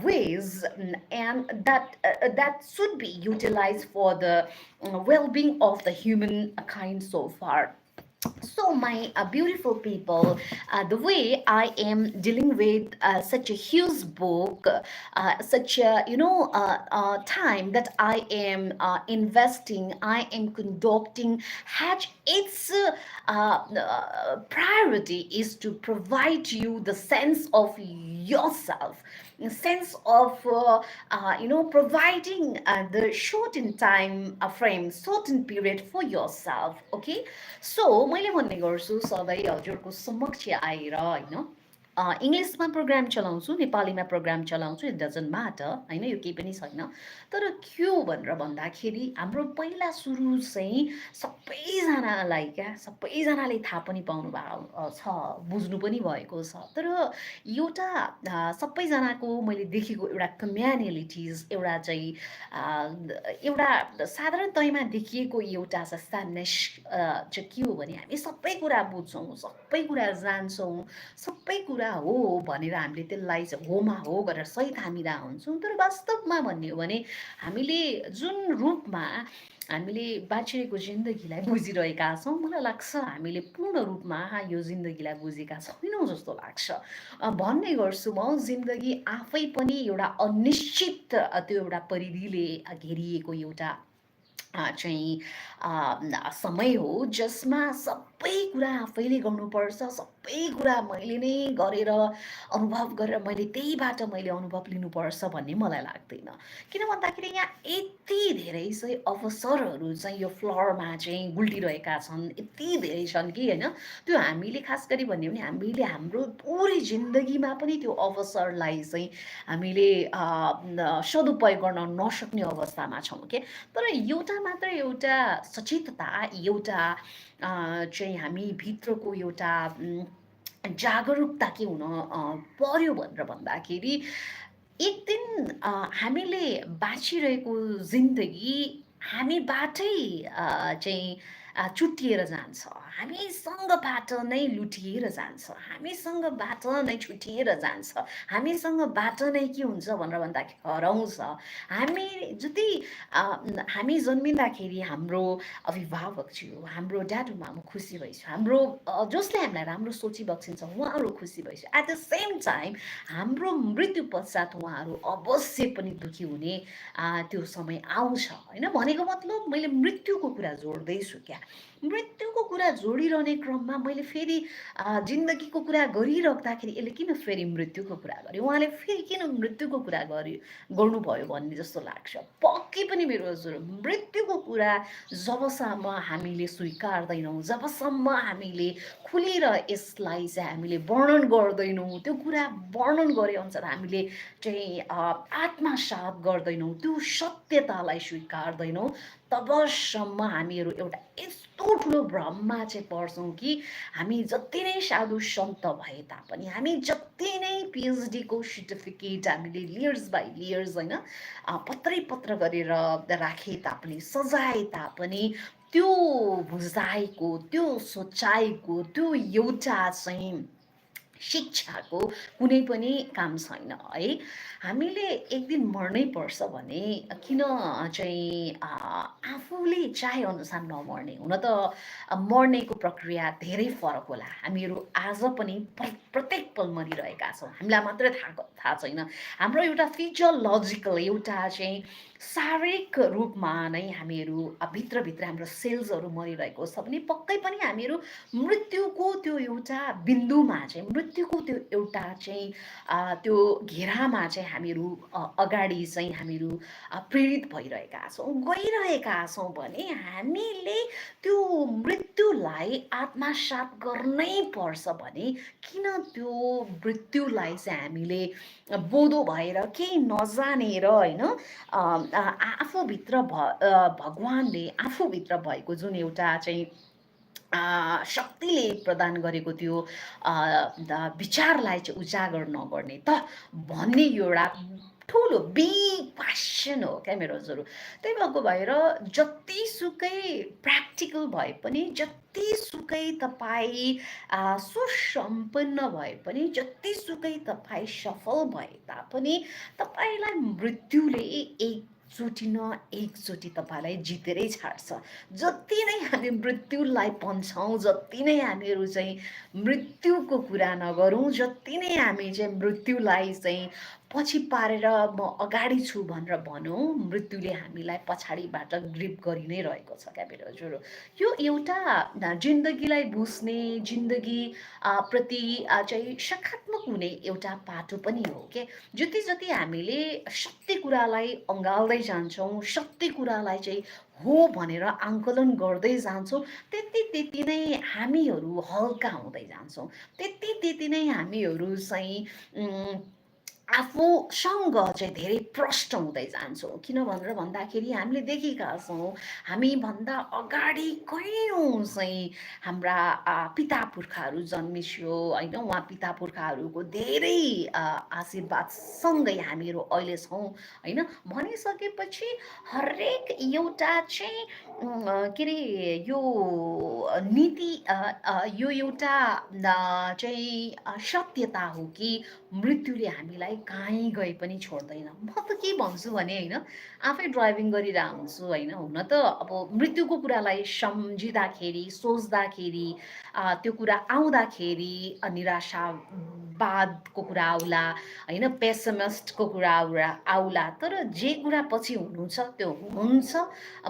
ways, and that should be utilized for the well-being of the humankind so far. So, my beautiful people, the way I am dealing with such a huge book, such a time that I am investing, I am conducting, has its priority is to provide you the sense of yourself, a sense of providing the shortened time frame, certain period for yourself. Okay, so मैले भन्ने गर्छु सधैँ हजुरको समक्ष आएर होइन, इङ्ग्लिसमा programme चलाउँछु, नेपालीमा प्रोग्राम चलाउँछु, इट डजन्ट म्याटर होइन, यो केही पनि छैन। तर के हो भनेर भन्दाखेरि हाम्रो पहिला सुरु चाहिँ सबैजनालाई क्या, सबैजनाले थाहा पनि पाउनु भएको छ, बुझ्नु पनि भएको छ। तर एउटा सबैजनाको मैले देखेको एउटा कम्यानिलिटिज, एउटा चाहिँ एउटा साधारण तयमा देखिएको एउटा चाहिँ स्याडनेस चाहिँ के हो भने हामी सबै कुरा बुझ्छौँ, सबै कुरा जान्छौँ, सबै कुरा हो भनेर हामीले त्यसलाई चाहिँ होमा हो गरेर सही थामिरहेको हुन्छौँ। तर वास्तवमा भन्ने हो भने हामीले जुन रूपमा हामीले बाँचिरहेको जिन्दगीलाई बुझिरहेका छौँ, मलाई लाग्छ हामीले पूर्ण रूपमा यो जिन्दगीलाई बुझेका छैनौँ जस्तो लाग्छ। भन्ने गर्छु म, जिन्दगी आफै पनि एउटा अनिश्चित त्यो एउटा परिधिले घेरिएको एउटा चाहिँ समय हो, जसमा सबै कुरा आफैले गर्नुपर्छ, सबै कुरा मैले नै गरेर अनुभव गरेर मैले त्यहीबाट मैले अनुभव लिनुपर्छ भन्ने मलाई लाग्दैन। किन भन्दाखेरि यहाँ यति धेरै चाहिँ अवसरहरू चाहिँ यो फ्लोरमा चाहिँ गुल्टिरहेका छन्, यति धेरै छन् कि होइन, त्यो हामीले खास गरी भन्यो भने हामीले हाम्रो पुरै जिन्दगीमा पनि त्यो अवसरलाई चाहिँ हामीले सदुपयोग गर्न नसक्ने अवस्थामा छौँ के। तर एउटा मात्र एउटा सचेतता, एउटा चाहिँ हामी भित्रको एउटा जागरुकता के हुन पर्यो भनेर भन्दाखेरि एक दिन हामीले बाँचिरहेको जिन्दगी हामीबाटै चाहिँ छुट्टिएर जान्छ, हामीसँगबाट नै लुटिएर जान्छ, हामीसँगबाट नै छुटिएर जान्छ, हामीसँगबाट नै के हुन्छ भनेर भन्दाखेरि हराउँछ। हामी जति हामी जन्मिँदाखेरि हाम्रो अभिभावक थियो, हाम्रो ड्याडु मामु खुसी भइसक्यो, हाम्रो जसले हामीलाई राम्रो सोची बक्सिन्छ उहाँहरू खुसी भइसक्यो। एट द सेम टाइम हाम्रो मृत्यु पश्चात उहाँहरू अवश्य पनि दुःखी हुने त्यो समय आउँछ होइन। भनेको मतलब मैले मृत्युको कुरा जोड्दैछु क्या, मृत्युको कुरा जोडिरहने क्रममा मैले फेरि जिन्दगीको कुरा गरिराख्दाखेरि यसले किन फेरि मृत्युको कुरा गर्यो, उहाँले फेरि किन मृत्युको कुरा गर्नुभयो भन्ने जस्तो लाग्छ। पक्कै पनि मेरो हजुर, मृत्युको कुरा जबसम्म हामीले स्वीकार्दैनौँ, जबसम्म हामीले खुलेर यसलाई चाहिँ हामीले वर्णन गर्दैनौँ, त्यो कुरा वर्णन गरे अनुसार हामीले चाहिँ आत्मसात गर्दैनौँ, त्यो सत्यतालाई स्वीकार्दैनौँ, तबसम्म हामीहरू एउटा यस्तो ठुलो भ्रममा चाहिँ पर्छौँ कि हामी जति नै साधु सन्त भए तापनि, हामी जति नै पिएचडीको सर्टिफिकेट हामीले लेयर्स बाई लेयर्स होइन पत्रै पत्र गरेर राखे तापनि, सजाए तापनि, त्यो बुझाइको, त्यो सोचाइको, त्यो एउटा चाहिँ शिक्षाको कुनै पनि काम छैन है। हामीले एक दिन मर्नै पर्छ भने किन चाहिँ आफूले चाहे अनुसार नमर्ने? हुन त मर्नेको प्रक्रिया धेरै फरक होला, हामीहरू आज पनि प्रत्येक पल मरिरहेका छौँ, हामीलाई मात्रै थाहा छैन। हाम्रो एउटा फिजियोलोजिकल एउटा चाहिँ शारीरिक रूपमा नै हामीहरू भित्रभित्र हाम्रो सेल्सहरू मरिरहेको छ भने पक्कै पनि हामीहरू मृत्युको त्यो एउटा बिन्दुमा चाहिँ मृत्युको त्यो एउटा चाहिँ त्यो घेरामा चाहिँ हामीहरू अगाडि चाहिँ हामीहरू प्रेरित भइरहेका छौँ, गइरहेका छौँ भने हामीले त्यो मृत्युलाई आत्मसात गर्नै पर्छ भने किन त्यो मृत्युलाई चाहिँ हामीले बोधो भएर केही नजानेर होइन आफूभित्र भगवान्ले आफूभित्र भएको जुन एउटा चाहिँ शक्तिले प्रदान गरेको त्यो विचारलाई चाहिँ उजागर नगर्ने त भन्ने एउटा ठुलो बिग क्वेसन हो क्या मेरो हजुर। त्यही भएको भएर जतिसुकै प्र्याक्टिकल भए पनि, जतिसुकै तपाईँ सुसम्पन्न भए पनि, जतिसुकै तपाईँ सफल भए तापनि तपाईँलाई मृत्युले एकचोटि न एकचोटि तपाईँलाई जितेरै छाड्छ। जति नै हामी मृत्युलाई पन्छौँ, जति नै हामीहरू चाहिँ मृत्युको कुरा नगरौँ, जति नै हामी चाहिँ मृत्युलाई चाहिँ पछि पारेर म अगाडि छु भनेर भनौँ, मृत्युले हामीलाई पछाडिबाट ग्रिप गरि नै रहेको छ क्या मेरो हजुर। यो एउटा जिन्दगीलाई बुझ्ने, जिन्दगी प्रति चाहिँ सकारात्मक हुने एउटा पाटो पनि हो के। जति जति हामीले सत्य कुरालाई अँगाल्दै जान्छौँ, सत्य कुरालाई चाहिँ हो भनेर आङ्कलन गर्दै जान्छौँ, त्यति त्यति नै हामीहरू हल्का हुँदै जान्छौँ, त्यति त्यति नै हामीहरू चाहिँ आफूसँग चाहिँ धेरै प्रष्ट हुँदै जान्छौँ। किन भनेर भन्दाखेरि हामीले देखेका छौँ हामीभन्दा अगाडि कैयौँ चाहिँ हाम्रा पिता पुर्खाहरू जन्मिस्यो होइन, उहाँ पिता पुर्खाहरूको धेरै आशीर्वादसँगै हामीहरू अहिले छौँ होइन। भनिसकेपछि हरेक एउटा चाहिँ के अरे यो नीति यो एउटा चाहिँ सत्यता हो कि मृत्युले हामीलाई कहीँ गए पनि छोड्दैन। म त के भन्छु भने होइन, आफै ड्राइभिङ गरिरहेको हुन्छु होइन, हुन त अब मृत्युको कुरालाई सम्झिँदाखेरि, सोच्दाखेरि, त्यो कुरा आउँदाखेरि निराशावादको कुरा आउला होइन, पेसमिस्टको कुरा आउला, तर जे कुरा पछि हुनु छ त्यो हुन्छ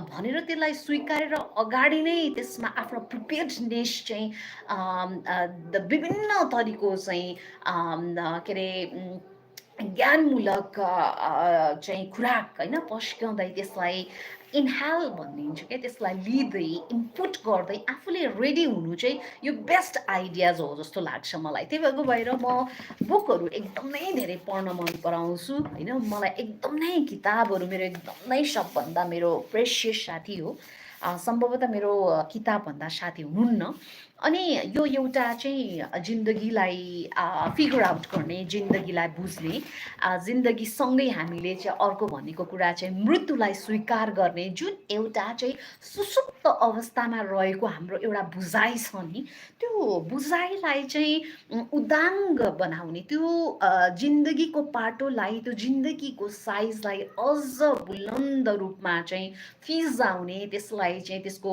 भनेर त्यसलाई स्वीकारेर अगाडि नै त्यसमा आफ्नो प्रिपेयर्डनेस चाहिँ विभिन्न तरिको चाहिँ के अरे ज्ञानमूलक चाहिँ खुराक होइन पस्क्याउँदै त्यसलाई इन्हाल भनिदिन्छु क्या, त्यसलाई लिँदै इनपुट गर्दै आफूले रेडी हुनु चाहिँ यो बेस्ट आइडियाज हो जस्तो लाग्छ मलाई। त्यही भएको भएर म बुकहरू एकदमै धेरै पढ्न मन पराउँछु होइन। मलाई एकदमै किताबहरू मेरो एकदमै सबभन्दा मेरो प्रेसियस साथी हो। सम्भवतः मेरो किताबभन्दा साथी हुनुहुन्न। अनि यो एउटा चाहिँ जिन्दगीलाई फिगर आउट गर्ने, जिन्दगीलाई बुझ्ने, जिन्दगीसँगै हामीले चाहिँ अर्को भनेको कुरा चाहिँ मृत्युलाई स्वीकार गर्ने जुन एउटा चाहिँ सुसुप्त अवस्थामा रहेको हाम्रो एउटा बुझाइ छ नि, त्यो बुझाइलाई चाहिँ उदाङ्ग बनाउने, त्यो जिन्दगीको पाटोलाई, त्यो जिन्दगीको साइजलाई अझ बुलन्द रूपमा चाहिँ फिजाउने, त्यसलाई चाहिँ त्यसको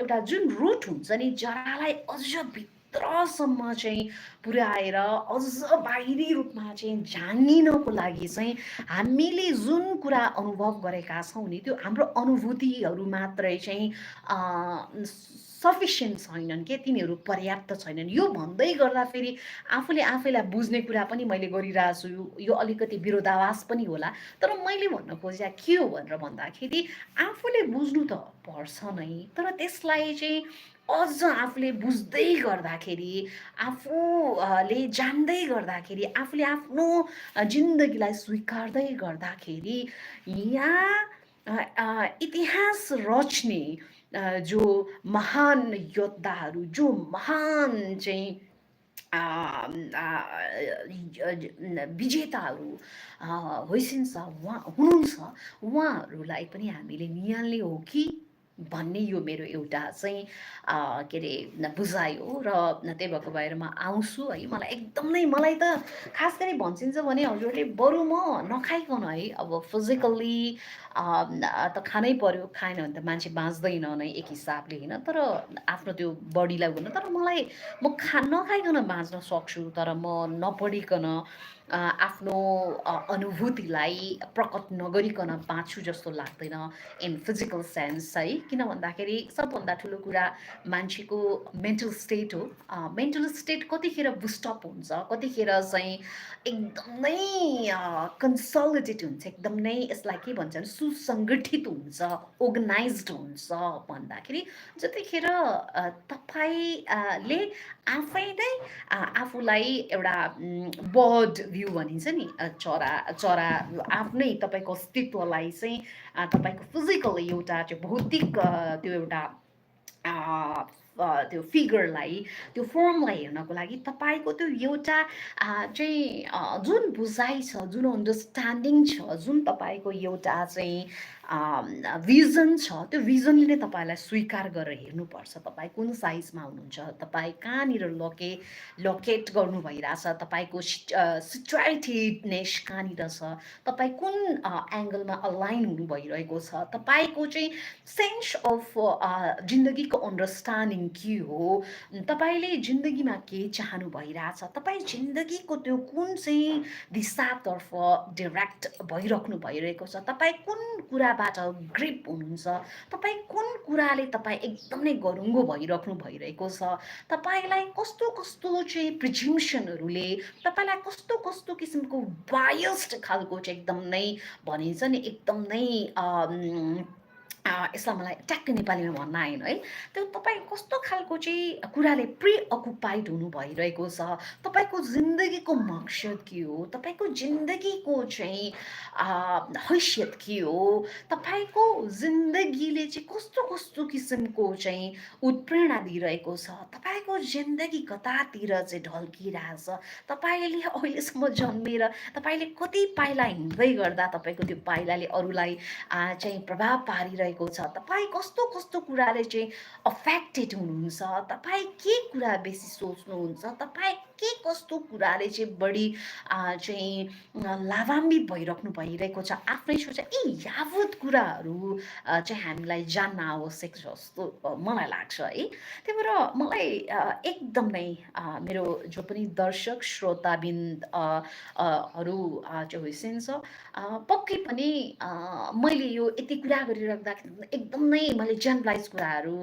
एउटा जुन रुट हुन्छ नि, जरालाई अझ भित्रसम्म चाहिँ पुर्याएर अझ बाहिरी रूपमा चाहिँ झाँगिनको लागि चाहिँ हामीले जुन कुरा अनुभव गरेका छौँ नि, त्यो हाम्रो अनुभूतिहरू मात्रै चाहिँ सफिसियन्ट छैनन् के, तिनीहरू पर्याप्त छैनन्। यो भन्दै गर्दा फेरि आफूले आफैलाई बुझ्ने कुरा पनि मैले गरिरहेको छु, यो अलिकति विरोधाभास पनि होला, तर मैले भन्न खोजेँ के हो भनेर भन्दाखेरि आफूले बुझ्नु त पर्छ नै, तर त्यसलाई चाहिँ अझ आफूले बुझ्दै गर्दाखेरि, आफूले जान्दै गर्दाखेरि, आफूले आफ्नो जिन्दगीलाई स्वीकार्दै गर्दाखेरि यहाँ इतिहास रच्ने जो महान योद्धाहरू, जो महान चाहिँ विजेताहरू होइसिन्छ, उहाँ हुनुहुन्छ, उहाँहरूलाई पनि हामीले निहाल्ने हो कि भन्ने यो मेरो एउटा चाहिँ के अरे बुझाइ हो। र त्यही भएको भएर म आउँछु है। मलाई त खास गरी भन्छिन्छ भने हजुरले बरु म नखाइकन है, अब फिजिकल्ली त खानै पर्यो, खाएन भने त मान्छे बाँच्दैन नै एक हिसाबले होइन, तर आफ्नो त्यो बडीलाई भन्नु, तर म नखाइकन बाँच्न सक्छु, तर म नपढिकन आफ्नो अनुभूतिलाई प्रकट नगरिकन बाँच्छु जस्तो लाग्दैन इन फिजिकल सेन्स है। किन भन्दाखेरि सबभन्दा ठुलो कुरा मान्छेको मेन्टल स्टेट हो। मेन्टल स्टेट कतिखेर बुस्टअप हुन्छ, कतिखेर चाहिँ एकदमै कन्सलिडेटेड हुन्छ, एकदमै यसलाई के भन्छ भने सुसङ्गठित हुन्छ, अर्गनाइज्ड हुन्छ भन्दाखेरि जतिखेर तपाईँले आफै नै आफूलाई एउटा बर्ड भ्यू भनिन्छ नि, चरा चरा आफ्नै तपाईँको अस्तित्वलाई चाहिँ तपाईँको फिजिकल एउटा चाहिँ भौतिक त्यो एउटा त्यो फिगरलाई, त्यो फर्मलाई हेर्नको लागि तपाईँको त्यो एउटा चाहिँ जुन बुझाइ छ, जुन अन्डरस्ट्यान्डिङ छ, जुन तपाईँको एउटा चाहिँ भिजन छ, त्यो भिजनले नै तपाईँलाई स्वीकार गरेर हेर्नुपर्छ। तपाईँ कुन साइजमा हुनुहुन्छ, तपाईँ कहाँनिर लोकेट गर्नु भइरहेछ, तपाईँको सिचुएटेडनेस कहाँनिर छ, तपाईँ कुन एङ्गलमा अलाइन हुनु भइरहेको छ, तपाईँको चाहिँ सेन्स अफ जिन्दगीको अन्डरस्ट्यान्डिङ के हो, तपाईँले जिन्दगीमा के चाहनु भइरहेछ, तपाईँ जिन्दगीको त्यो कुन चाहिँ दिशातर्फ डिरेक्ट भइरहेको छ, तपाईँ कुन कुराबाट ग्रिप हुनुहुन्छ, तपाईँ कुन कुराले तपाईँ एकदमै गरुङ्गो भइरहेको छ, तपाईँलाई कस्तो कस्तो चाहिँ प्रिजम्सनहरूले, तपाईँलाई कस्तो कस्तो किसिमको बायस्ड खालको चाहिँ एकदमै भनिन्छ नि, एकदमै यसलाई मलाई ट्याक्क नेपालीमा भन्न आएन है, त्यो तपाईँ कस्तो खालको चाहिँ कुराले प्रिअकुपाइड हुनु भइरहेको छ, तपाईँको जिन्दगीको मकसद के हो, तपाईँको जिन्दगीको चाहिँ हैसियत के हो, तपाईँको जिन्दगीले चाहिँ कस्तो कस्तो किसिमको चाहिँ उत्प्रेरणा दिइरहेको छ, तपाईँको जिन्दगी कतातिर चाहिँ ढल्किरहेछ, तपाईँले अहिलेसम्म जन्मेर तपाईँले कति पाइला हिँड्दै गर्दा तपाईँको त्यो पाइलाले अरूलाई चाहिँ प्रभाव पारिरहेको छ, तपाईँ कस्तो कस्तो कुराले चाहिँ अफेक्टेड हुनुहुन्छ, तपाईँ के कुरा बेसी सोच्नुहुन्छ, तपाईँ के कस्तो कुराले चाहिँ बढी चाहिँ लाभान्वित भइरहेको छ, आफ्नै सोच यी यावत कुराहरू चाहिँ हामीलाई जान्न आवश्यक जस्तो मलाई लाग्छ है। त्यही भएर मलाई एकदमै मेरो जो पनि दर्शक श्रोताबिन्द हरू चाहिँ होइसिन्छ, पक्कै पनि मैले यो यति कुरा गरिराख्दाखेरि एकदमै मैले जेनरलाइज कुराहरू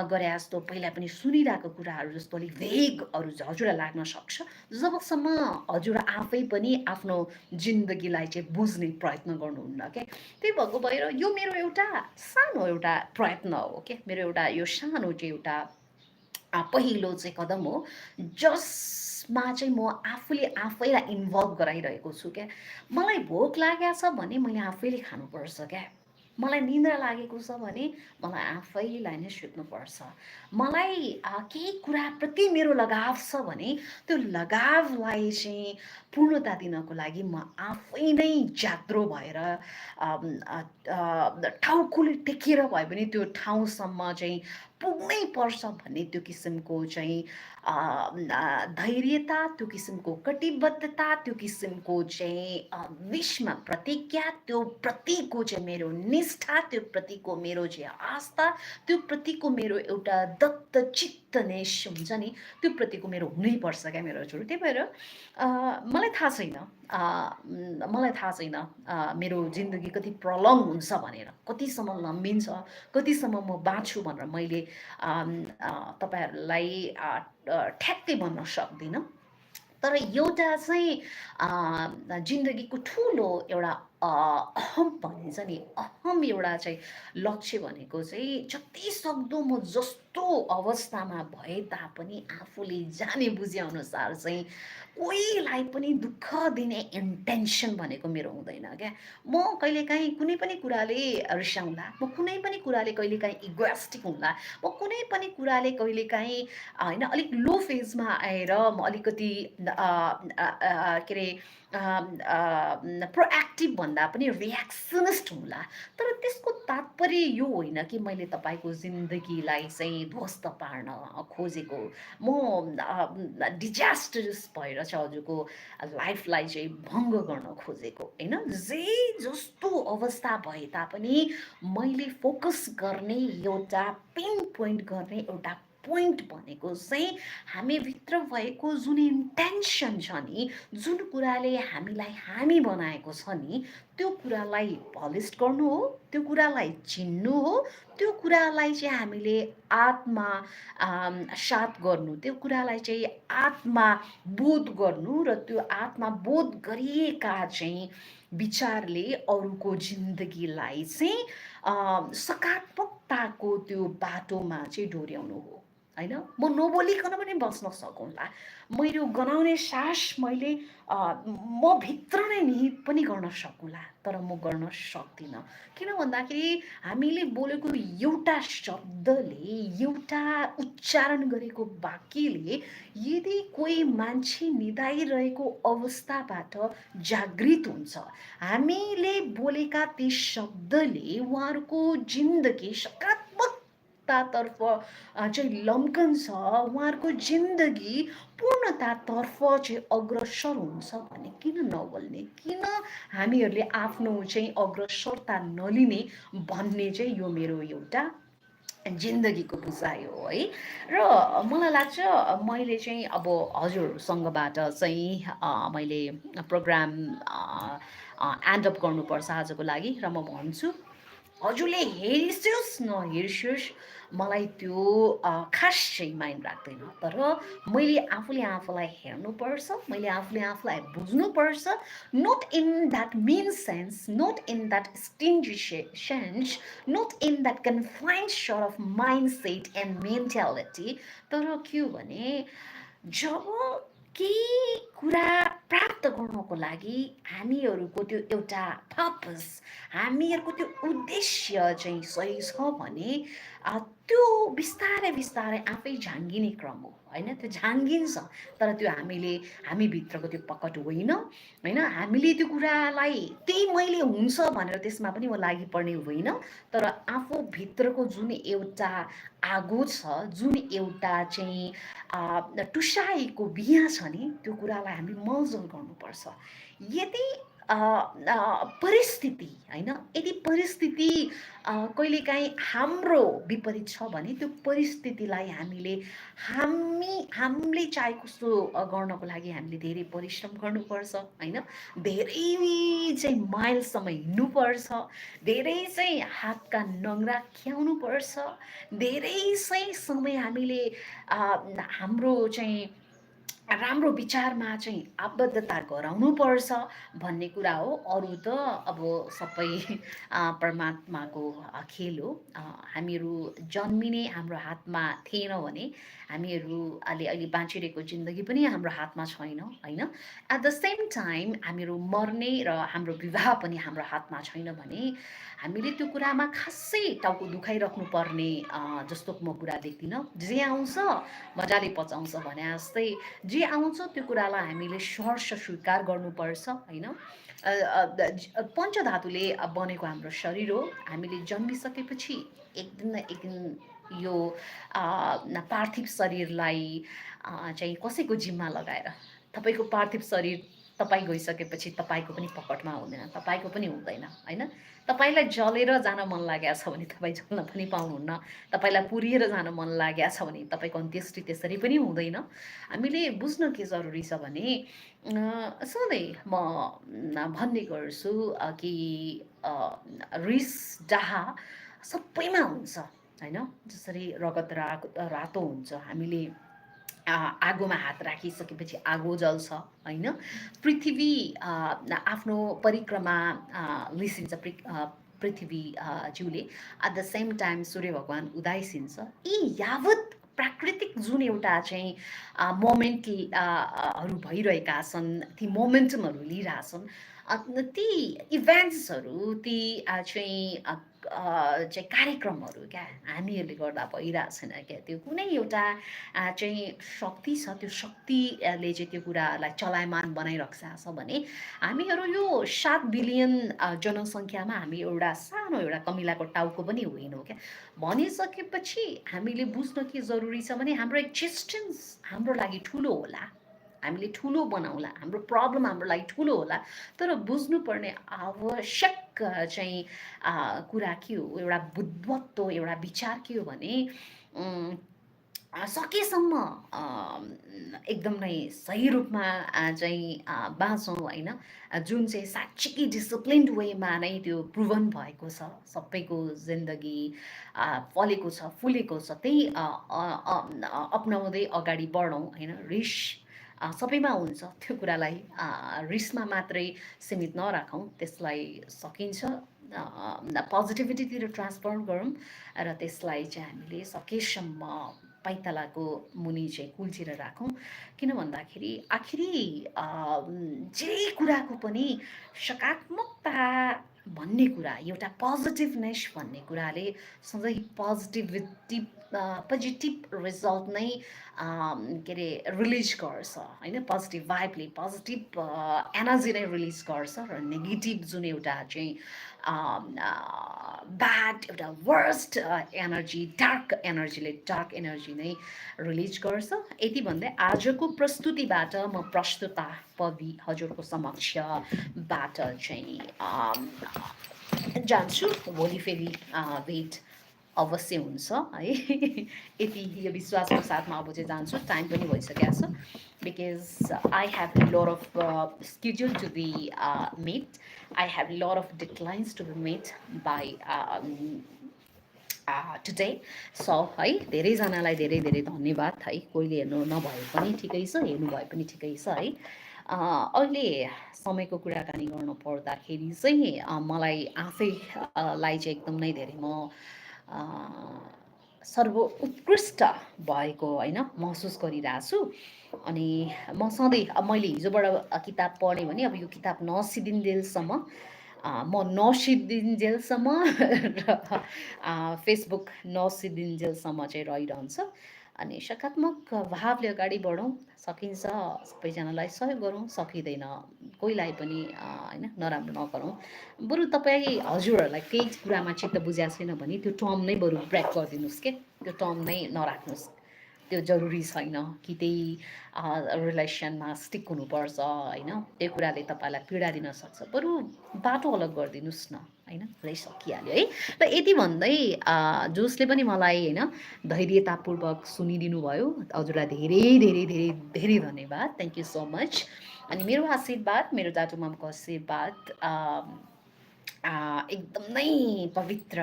गरे जस्तो पहिला पनि सुनिरहेको कुराहरू जस्तो अलिक भेगहरू हजुरलाई लाग्न सक्छ, जबसम्म हजुर आफै पनि आफ्नो जिन्दगीलाई चाहिँ बुझ्ने प्रयत्न गर्नुहुन्न क्या। त्यही भएको भएर यो मेरो एउटा सानो एउटा प्रयत्न हो क्या, मेरो एउटा यो सानो चाहिँ एउटा पहिलो चाहिँ कदम हो, जसमा चाहिँ म आफैलाई इन्भल्भ गराइरहेको छु क्या। मलाई भोक लागेको छ भने मैले आफैले खानुपर्छ क्या, मलाई निन्द्रा लागेको छ भने मलाई आफैलाई नै सुत्नुपर्छ, मलाई केही कुराप्रति मेरो लगाव छ भने त्यो लगावलाई चाहिँ पूर्णता दिनको लागि म आफै नै जात्रो भएर टाउकोले टेकेर भए पनि त्यो ठाउँसम्म चाहिँ पुग्नै पर्छ भन्ने त्यो किसिमको चाहिँ धैर्यता, त्यो किसिमको कटिबद्धता, त्यो किसिमको चाहिँ विषमा प्रतिज्ञा, त्यो प्रतिको चाहिँ मेरो निष्ठा, त्यो प्रतिको मेरो चाहिँ आस्था, त्यो प्रतिको मेरो एउटा दत्तचित्तनेस हुन्छ नि, त्यो प्रतिको मेरो हुनैपर्छ क्या मेरो हजुर। त्यही भएर मलाई थाहा छैन, मेरो जिन्दगी कति प्रलङ हुन्छ भनेर, कतिसम्म लम्बिन्छ, कतिसम्म म बाँच्छु भनेर मैले तपाईँहरूलाई ठ्याक्कै भन्न सक्दिनँ। तर एउटा चाहिँ जिन्दगीको ठुलो एउटा अहम भनिन्छ नि, अहम एउटा चाहिँ लक्ष्य भनेको चाहिँ जति सक्दो म जस्तो अवस्थामा भए तापनि आफूले जाने बुझे अनुसार चाहिँ कोहीलाई पनि दुःख दिने इन्टेन्सन भनेको मेरो हुँदैन क्या। म कहिलेकाहीँ कुनै पनि कुराले रिसाउँला, म कुनै पनि कुराले कहिलेकाहीँ इगोइस्टिक हुँला, म कुनै पनि कुराले कहिलेकाहीँ होइन अलिक लो फेजमा आएर म अलिकति के अरे प्रोएक्टिभ भन्दा पनि रियाक्सनिस्ट हुँला। तर त्यसको तात्पर्य यो होइन कि मैले तपाईँको जिन्दगीलाई चाहिँ ध्वस्त पार्न खोजेको, म डिजास्टरस भएर चाहिँ हजुरको लाइफलाई चाहिँ भङ्ग गर्न खोजेको होइन। जे जस्तो अवस्था भए तापनि मैले फोकस गर्ने एउटा पिन पोइन्ट गर्ने एउटा पोइन्ट भनेको चाहिँ हामीभित्र भएको जुन इन्टेन्सन छ नि, जुन कुराले हामीलाई हामी बनाएको छ नि, त्यो कुरालाई पलिस्ट गर्नु हो, त्यो कुरालाई चिन्नु हो, त्यो कुरालाई चाहिँ हामीले आत्मा साथ गर्नु, त्यो कुरालाई चाहिँ आत्मा बोध गर्नु, र त्यो आत्मा बोध गरिएका चाहिँ विचारले अरूको जिन्दगीलाई चाहिँ सकारात्मकताको त्यो बाटोमा चाहिँ डोर्याउनु हो होइन। म नबोलिकन पनि बस्न सकौँला, मैले गनाउने सास मैले म भित्र नै निहित पनि गर्न सकौँला, तर म गर्न सक्दिनँ। किन भन्दाखेरि हामीले बोलेको एउटा शब्दले, एउटा उच्चारण गरेको वाक्यले यदि कोही मान्छे निदाइरहेको अवस्थाबाट जागृत हुन्छ, हामीले बोलेका ती शब्दले उहाँहरूको जिन्दगी सकारात्मक तर्फ चाहिँ लम्कन्छ, उहाँहरूको जिन्दगी पूर्णतातर्फ चाहिँ अग्रसर हुन्छ भने किन नबोल्ने, किन हामीहरूले आफ्नो चाहिँ अग्रसरता नलिने भन्ने चाहिँ यो मेरो एउटा जिन्दगीको बुझाइ हो है। र मलाई लाग्छ मैले चाहिँ अब हजुरसँगबाट चाहिँ मैले प्रोग्राम एन्ड अप गर्नुपर्छ आजको लागि, र म भन्छु हजुरले हेर्नुहोस् नहेर्नुहोस् मलाई त्यो खास चाहिँ माइन्ड राख्दैन, तर मैले आफूले आफूलाई हेर्नुपर्छ, मैले आफूले आफूलाई बुझ्नुपर्छ, not in that mean sense, not in that stingy sense, not in that confined sort of mind set and mentality. तर के हो भने जब केही कुरा प्राप्त गर्नको लागि हामीहरूको त्यो एउटा पर्पस, हामीहरूको त्यो उद्देश्य चाहिँ सही छ भने त्यो बिस्तारै बिस्तारै आफै झाँगिने क्रम हो होइन, त्यो झाँगिन्छ। तर त्यो हामीभित्रको त्यो पकड होइन होइन, हामीले त्यो कुरालाई त्यही मैले हुन्छ भनेर त्यसमा पनि म लागि पर्ने होइन, तर आफूभित्रको जुन एउटा आगो छ, जुन एउटा चाहिँ टुसाएको बिहा छ नि, त्यो कुरालाई हामीले मलजल गर्नुपर्छ। यदि परिस्थिति होइन, यदि परिस्थिति कहिलेकाहीँ हाम्रो विपरीत छ भने त्यो परिस्थितिलाई हामीले चाहे कस्तो गर्नको लागि हामीले धेरै परिश्रम गर्नुपर्छ होइन, धेरै चाहिँ माइलसम्म हिँड्नुपर्छ, धेरै चाहिँ हातका नङ्ग्रा ख्याउनुपर्छ, धेरै चाहिँ समय हामीले हाम्रो चाहिँ राम्रो विचारमा चाहिँ आबद्धता गराउनुपर्छ भन्ने कुरा हो। अरू त अब सबै परमात्माको खेल हो। हामीहरू जन्मिने हाम्रो हातमा थिएन भने हामीहरू अहिले बाँचिरहेको जिन्दगी पनि हाम्रो हातमा छैन होइन। एट द सेम टाइम हामीहरू मर्ने र हाम्रो विवाह पनि हाम्रो हातमा छैन भने हामीले त्यो कुरामा खासै टाउको दुखाइराख्नु पर्ने जस्तो म कुरा देख्दिनँ। जे आउँछ मजाले पचाउँछ भने जस्तै जे आउँछ त्यो कुरालाई हामीले सहर्ष स्वीकार गर्नुपर्छ होइन। पञ्चधातुले बनेको हाम्रो शरीर हो, हामीले जन्मिसकेपछि एक दिन न एक दिन यो पार्थिव शरीरलाई चाहिँ कसैको जिम्मा लगाएर, तपाईँको पार्थिव शरीर तपाईँ गइसकेपछि तपाईँको पनि पकडमा हुँदैन, तपाईँको पनि हुँदैन होइन। तपाईँलाई जलेर जान मन लागेको छ भने तपाईँ जल्न पनि पाउनुहुन्न, तपाईँलाई पुरिएर जान मन लागेको छ भने तपाईँको अन्त्येष्टि त्यसरी पनि हुँदैन। हामीले बुझ्न के जरुरी छ भने सधैँ म भन्ने गर्छु कि रिस डाहा सबैमा हुन्छ होइन। जसरी रगत रातो हुन्छ, हामीले आगोमा हात राखिसकेपछि आगो जल्छ होइन। पृथ्वी आफ्नो परिक्रमा लिसिन्छ पृथ्वी ज्यूले। एट द सेम टाइम सूर्य भगवान उदाइसिन्छ। यी यावत प्राकृतिक जुन एउटा चाहिँ मोमेन्टहरू भइरहेका छन्, ती मोमेन्टमहरू लिइरहेछन्, ती इभेन्ट्सहरू, ती चाहिँ कार्यक्रमहरू क्या हामीहरूले गर्दा भइरहेछन् क्या। त्यो कुनै एउटा चाहिँ शक्ति छ, त्यो शक्तिले चाहिँ त्यो कुरालाई चलायमान बनाइरहेको छ भने हामीहरू यो 7 बिलियन जनसङ्ख्यामा हामी एउटा सानो एउटा कमिलाको टाउको पनि होइनौँ क्या। भनिसकेपछि हामीले बुझ्न के जरुरी छ भने हाम्रो एक्जिस्टेन्स हाम्रो लागि ठुलो होला, हामीले ठुलो बनाउला, हाम्रो प्रब्लम हाम्रो लागि ठुलो होला, तर बुझ्नुपर्ने आवश्यक चाहिँ कुरा के हो, एउटा बुद्धत्व, एउटा विचार के हो भने सकेसम्म एकदम नै सही रूपमा चाहिँ बाँचौँ होइन, जुन चाहिँ साँच्चीकै डिसिप्लिन्ड वेमा नै त्यो प्रुभन भएको छ, सबैको जिन्दगी फलेको छ, फुलेको छ, त्यही अप्नाउँदै अगाडि बढौँ होइन। रिस सबैमा हुन्छ, त्यो कुरालाई रिसमा मात्रै सीमित नराखौँ, त्यसलाई सकिन्छ पोजिटिभिटीतिर ट्रान्सफर गरौँ र त्यसलाई चाहिँ हामीले सकेसम्म पाइतालाको मुनि चाहिँ कुल्चेर राखौँ। किन भन्दाखेरि आखिरी जे कुराको पनि सकारात्मकता भन्ने कुरा, एउटा पोजिटिभनेस भन्ने कुराले सधैँ पोजिटिभ रिजल्ट नै के अरे रिलिज गर्छ होइन। पोजिटिभ भाइबले पोजिटिभ एनर्जी नै रिलिज गर्छ र नेगेटिभ जुन एउटा चाहिँ ब्याड एउटा वर्स्ट एनर्जी, डार्क एनर्जी नै रिलिज गर्छ। यति भन्दै आजको प्रस्तुतिबाट म प्रस्तुता पवि हजुरको समक्षबाट चाहिँ जान्छु। भोलि फेरि भेट अवश्य हुन्छ है। यति यो विश्वासको साथमा अब चाहिँ जान्छु, टाइम पनि भइसकेको छ, because I have lot of schedule to be met, I have lot of deadlines to be met by today. So है, धेरैजनालाई धेरै धेरै धन्यवाद है। कोहीले हेर्नु नभए पनि ठिकै छ, हेर्नु भए पनि ठिकै छ है। अहिले समयको कुराकानी गर्नु पर्दाखेरि चाहिँ मलाई आफैलाई चाहिँ एकदम नै धेरै म सर्वोत्कृष्ट भएको होइन महसुस गरिरहेको छु। अनि म सधैँ मैले हिजोबाट किताब पढेँ भने अब यो किताब नसिद्धिन्जेलसम्म म नसिद्धिन्जेलसम्म र फेसबुक नसिद्धिन्जेलसम्म चाहिँ रहिरहन्छ। अनि सकारात्मक भावले अगाडि बढौँ, सकिन्छ सबैजनालाई सहयोग गरौँ, सकिँदैन कोहीलाई पनि होइन नराम्रो नगरौँ। बरु तपाईँ हजुरहरूलाई केही कुरामा चित्त बुझाएको छैन भने त्यो टर्म नै बरु ब्रेक गरिदिनुहोस् के, त्यो टर्म नै नराख्नुहोस्, त्यो जरुरी छैन कि त्यही रिलेसनमा स्टिक हुनुपर्छ होइन। त्यो कुराले तपाईँलाई पीडा दिन सक्छ, बरु बाटो अलग गरिदिनुहोस् न होइन, पुरै सकिहाल्यो है। र यति भन्दै जसले पनि मलाई होइन धैर्यतापूर्वक सुनिदिनु भयो, हजुरलाई धेरै धेरै धेरै धेरै धन्यवाद, थ्याङ्क यू सो मच। अनि मेरो आशीर्वाद, मेरो दाजु मामको आशीर्वाद एकदम नै पवित्र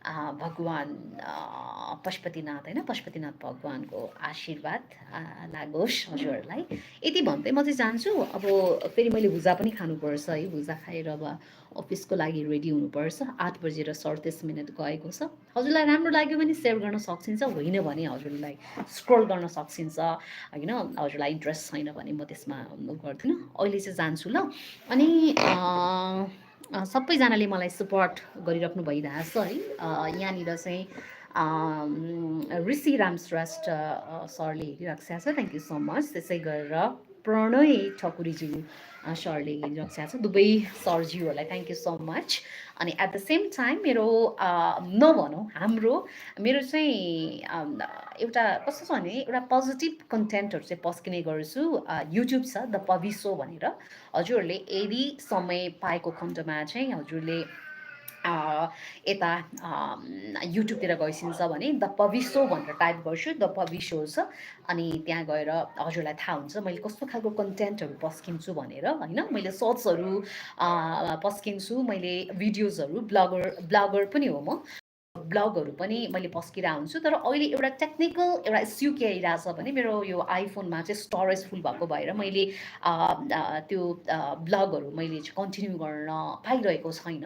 भगवान् पशुपतिनाथ होइन, पशुपतिनाथ भगवान्को आशीर्वाद लागोस् हजुरहरूलाई। यति भन्दै म चाहिँ जान्छु। अब फेरि मैले भुजा पनि खानुपर्छ है, भुजा खाएर अब अफिसको लागि रेडी हुनुपर्छ। 8:37 गएको छ। हजुरलाई राम्रो लाग्यो भने सेयर गर्न सकिन्छ, होइन भने हजुरलाई स्क्रोल गर्न सकिन्छ होइन। हजुरलाई इन्ट्रेस्ट छैन भने म त्यसमा गर्दिनँ। अहिले चाहिँ जान्छु ल। अनि सबैजनाले मलाई सपोर्ट गरिराख्नु भइरहेछ है। यहाँनिर चाहिँ ऋषि राम श्रेष्ठ सरले हेरिरहेको छ, थ्याङ्क यू सो मच। त्यसै गरेर प्रणय ठकुरीज्यू सरले हेरिरहेको छ, दुवै सरज्यूहरूलाई थ्याङ्क यू सो मच। अनि एट द सेम टाइम मेरो नभनौँ हाम्रो मेरो चाहिँ एउटा कस्तो छ भने एउटा पोजिटिभ कन्टेन्टहरू चाहिँ पस्किने गर्छु। युट्युब छ द पवि सो भनेर, हजुरहरूले यदि समय पाएको खण्डमा चाहिँ हजुरले यता युट्युबतिर गइसिन्छ भने द पवि सो भनेर टाइप गर्छु, द पवि सो छ। अनि त्यहाँ गएर हजुरलाई थाहा हुन्छ मैले कस्तो खालको कन्टेन्टहरू पस्किन्छु भनेर होइन। मैले सर्ट्सहरू पस्किन्छु, मैले भिडियोजहरू, ब्लगर पनि हो म, ब्लगहरू पनि मैले पस्किरहेको हुन्छु। तर अहिले एउटा टेक्निकल एउटा इस्यु के आइरहेछ भने मेरो यो आइफोनमा चाहिँ स्टोरेज फुल भएको भएर मैले त्यो ब्लगहरू मैले चाहिँ कन्टिन्यू गर्न पाइरहेको छैन।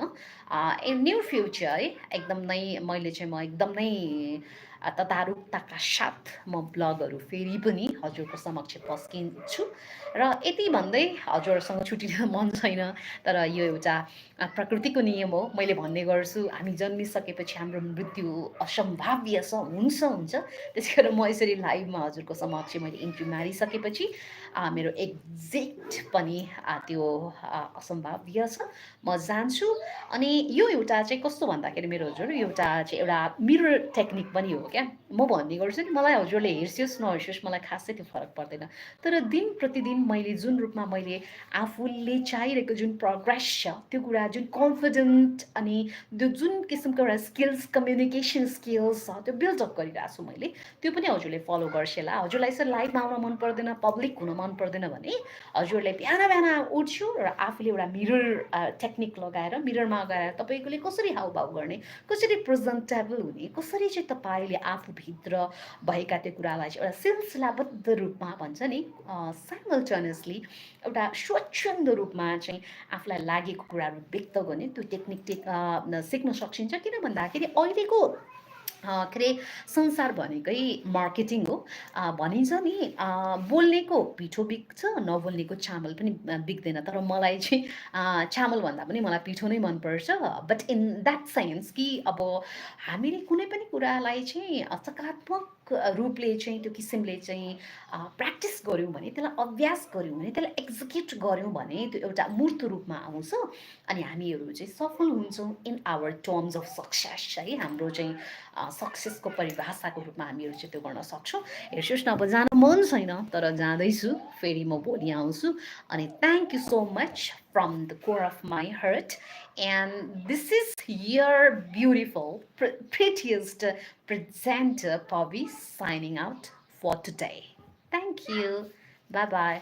इन न्यू फ्युचर है एकदम नै मैले चाहिँ म एकदम नै तदारुकताका साथ म ब्लगहरू फेरि पनि हजुरको समक्ष पस्किन्छु। र यति भन्दै हजुरहरूसँग छुट्टिन मन छैन, तर यो एउटा प्रकृतिको नियम हो। मैले भन्ने गर्छु हामी जन्मिसकेपछि हाम्रो मृत्यु असम्भाव्य छ, हुन्छ। त्यसै कारण म यसरी लाइभमा हजुरको समक्ष मैले इन्ट्री मारिसकेपछि मेरो एक्जिट पनि त्यो असम्भाव्य छ, म जान्छु। अनि यो एउटा चाहिँ कस्तो भन्दाखेरि मेरो हजुर एउटा चाहिँ एउटा मिरर टेक्निक पनि हो क्या। म भन्ने गर्छु नि मलाई हजुरले हेर्सियोस् नहेर्सियोस् मलाई खासै त्यो फरक पर्दैन तर दिन प्रतिदिन मैले जुन रूपमा मैले आफूले चाहिरहेको जुन प्रोग्रेस छ त्यो कुरा जुन कन्फिडेन्ट अनि त्यो जुन किसिमको एउटा स्किल्स कम्युनिकेसन स्किल्स छ त्यो बिल्डअप गरिरहेको छु मैले त्यो पनि हजुरले फलो गर्छ होला हजुरलाई यसो लाइभमा आउन मन पर्दैन पब्लिक हुन मन पर्दैन भने हजुरले बिहान बिहान उठ्छु र आफूले एउटा मिरर टेक्निक लगाएर मिररमा गएर तपाईँकोले कसरी हाउभाउ गर्ने कसरी प्रेजेन्टेबल हुने कसरी चाहिँ तपाईँले आफूभित्र भएका त्यो कुरालाई चाहिँ एउटा सिलसिलाबद्ध रूपमा भन्छ नि साइमल्टेनियसली एउटा स्वच्छन्द रूपमा चाहिँ आफूलाई लागेको कुराहरू व्यक्त गर्ने त्यो टेक्निक सिक्न सकिन्छ किन भन्दाखेरि अहिलेको के अरे संसार भनेकै मार्केटिङ हो भनिन्छ नि बोल्नेको पिठो बिग्छ नबोल्नेको चामल पनि बिग्दैन तर मलाई चाहिँ चामल भन्दा पनि मलाई पिठो नै मनपर्छ बट इन द्याट सेन्स कि अब हामीले कुनै पनि कुरालाई चाहिँ सकारात्मक रूपले चाहिँ त्यो किसिमले चाहिँ प्र्याक्टिस गऱ्यौँ भने त्यसलाई अभ्यास गऱ्यौँ भने त्यसलाई एक्जिक्युट गऱ्यौँ भने त्यो एउटा मूर्त रूपमा आउँछ अनि हामीहरू चाहिँ सफल हुन्छौँ in our terms of success है हाम्रो चाहिँ सक्सेसको परिभाषाको रूपमा हामीहरू चाहिँ त्यो गर्न सक्छौँ हेर्नुहोस् न अब जान मन छैन तर जाँदैछु फेरि म भोलि आउँछु अनि thank you so much from the core of my heart. And this is your beautiful, prettiest presenter, Bobby, signing out for today. Thank you. Bye bye.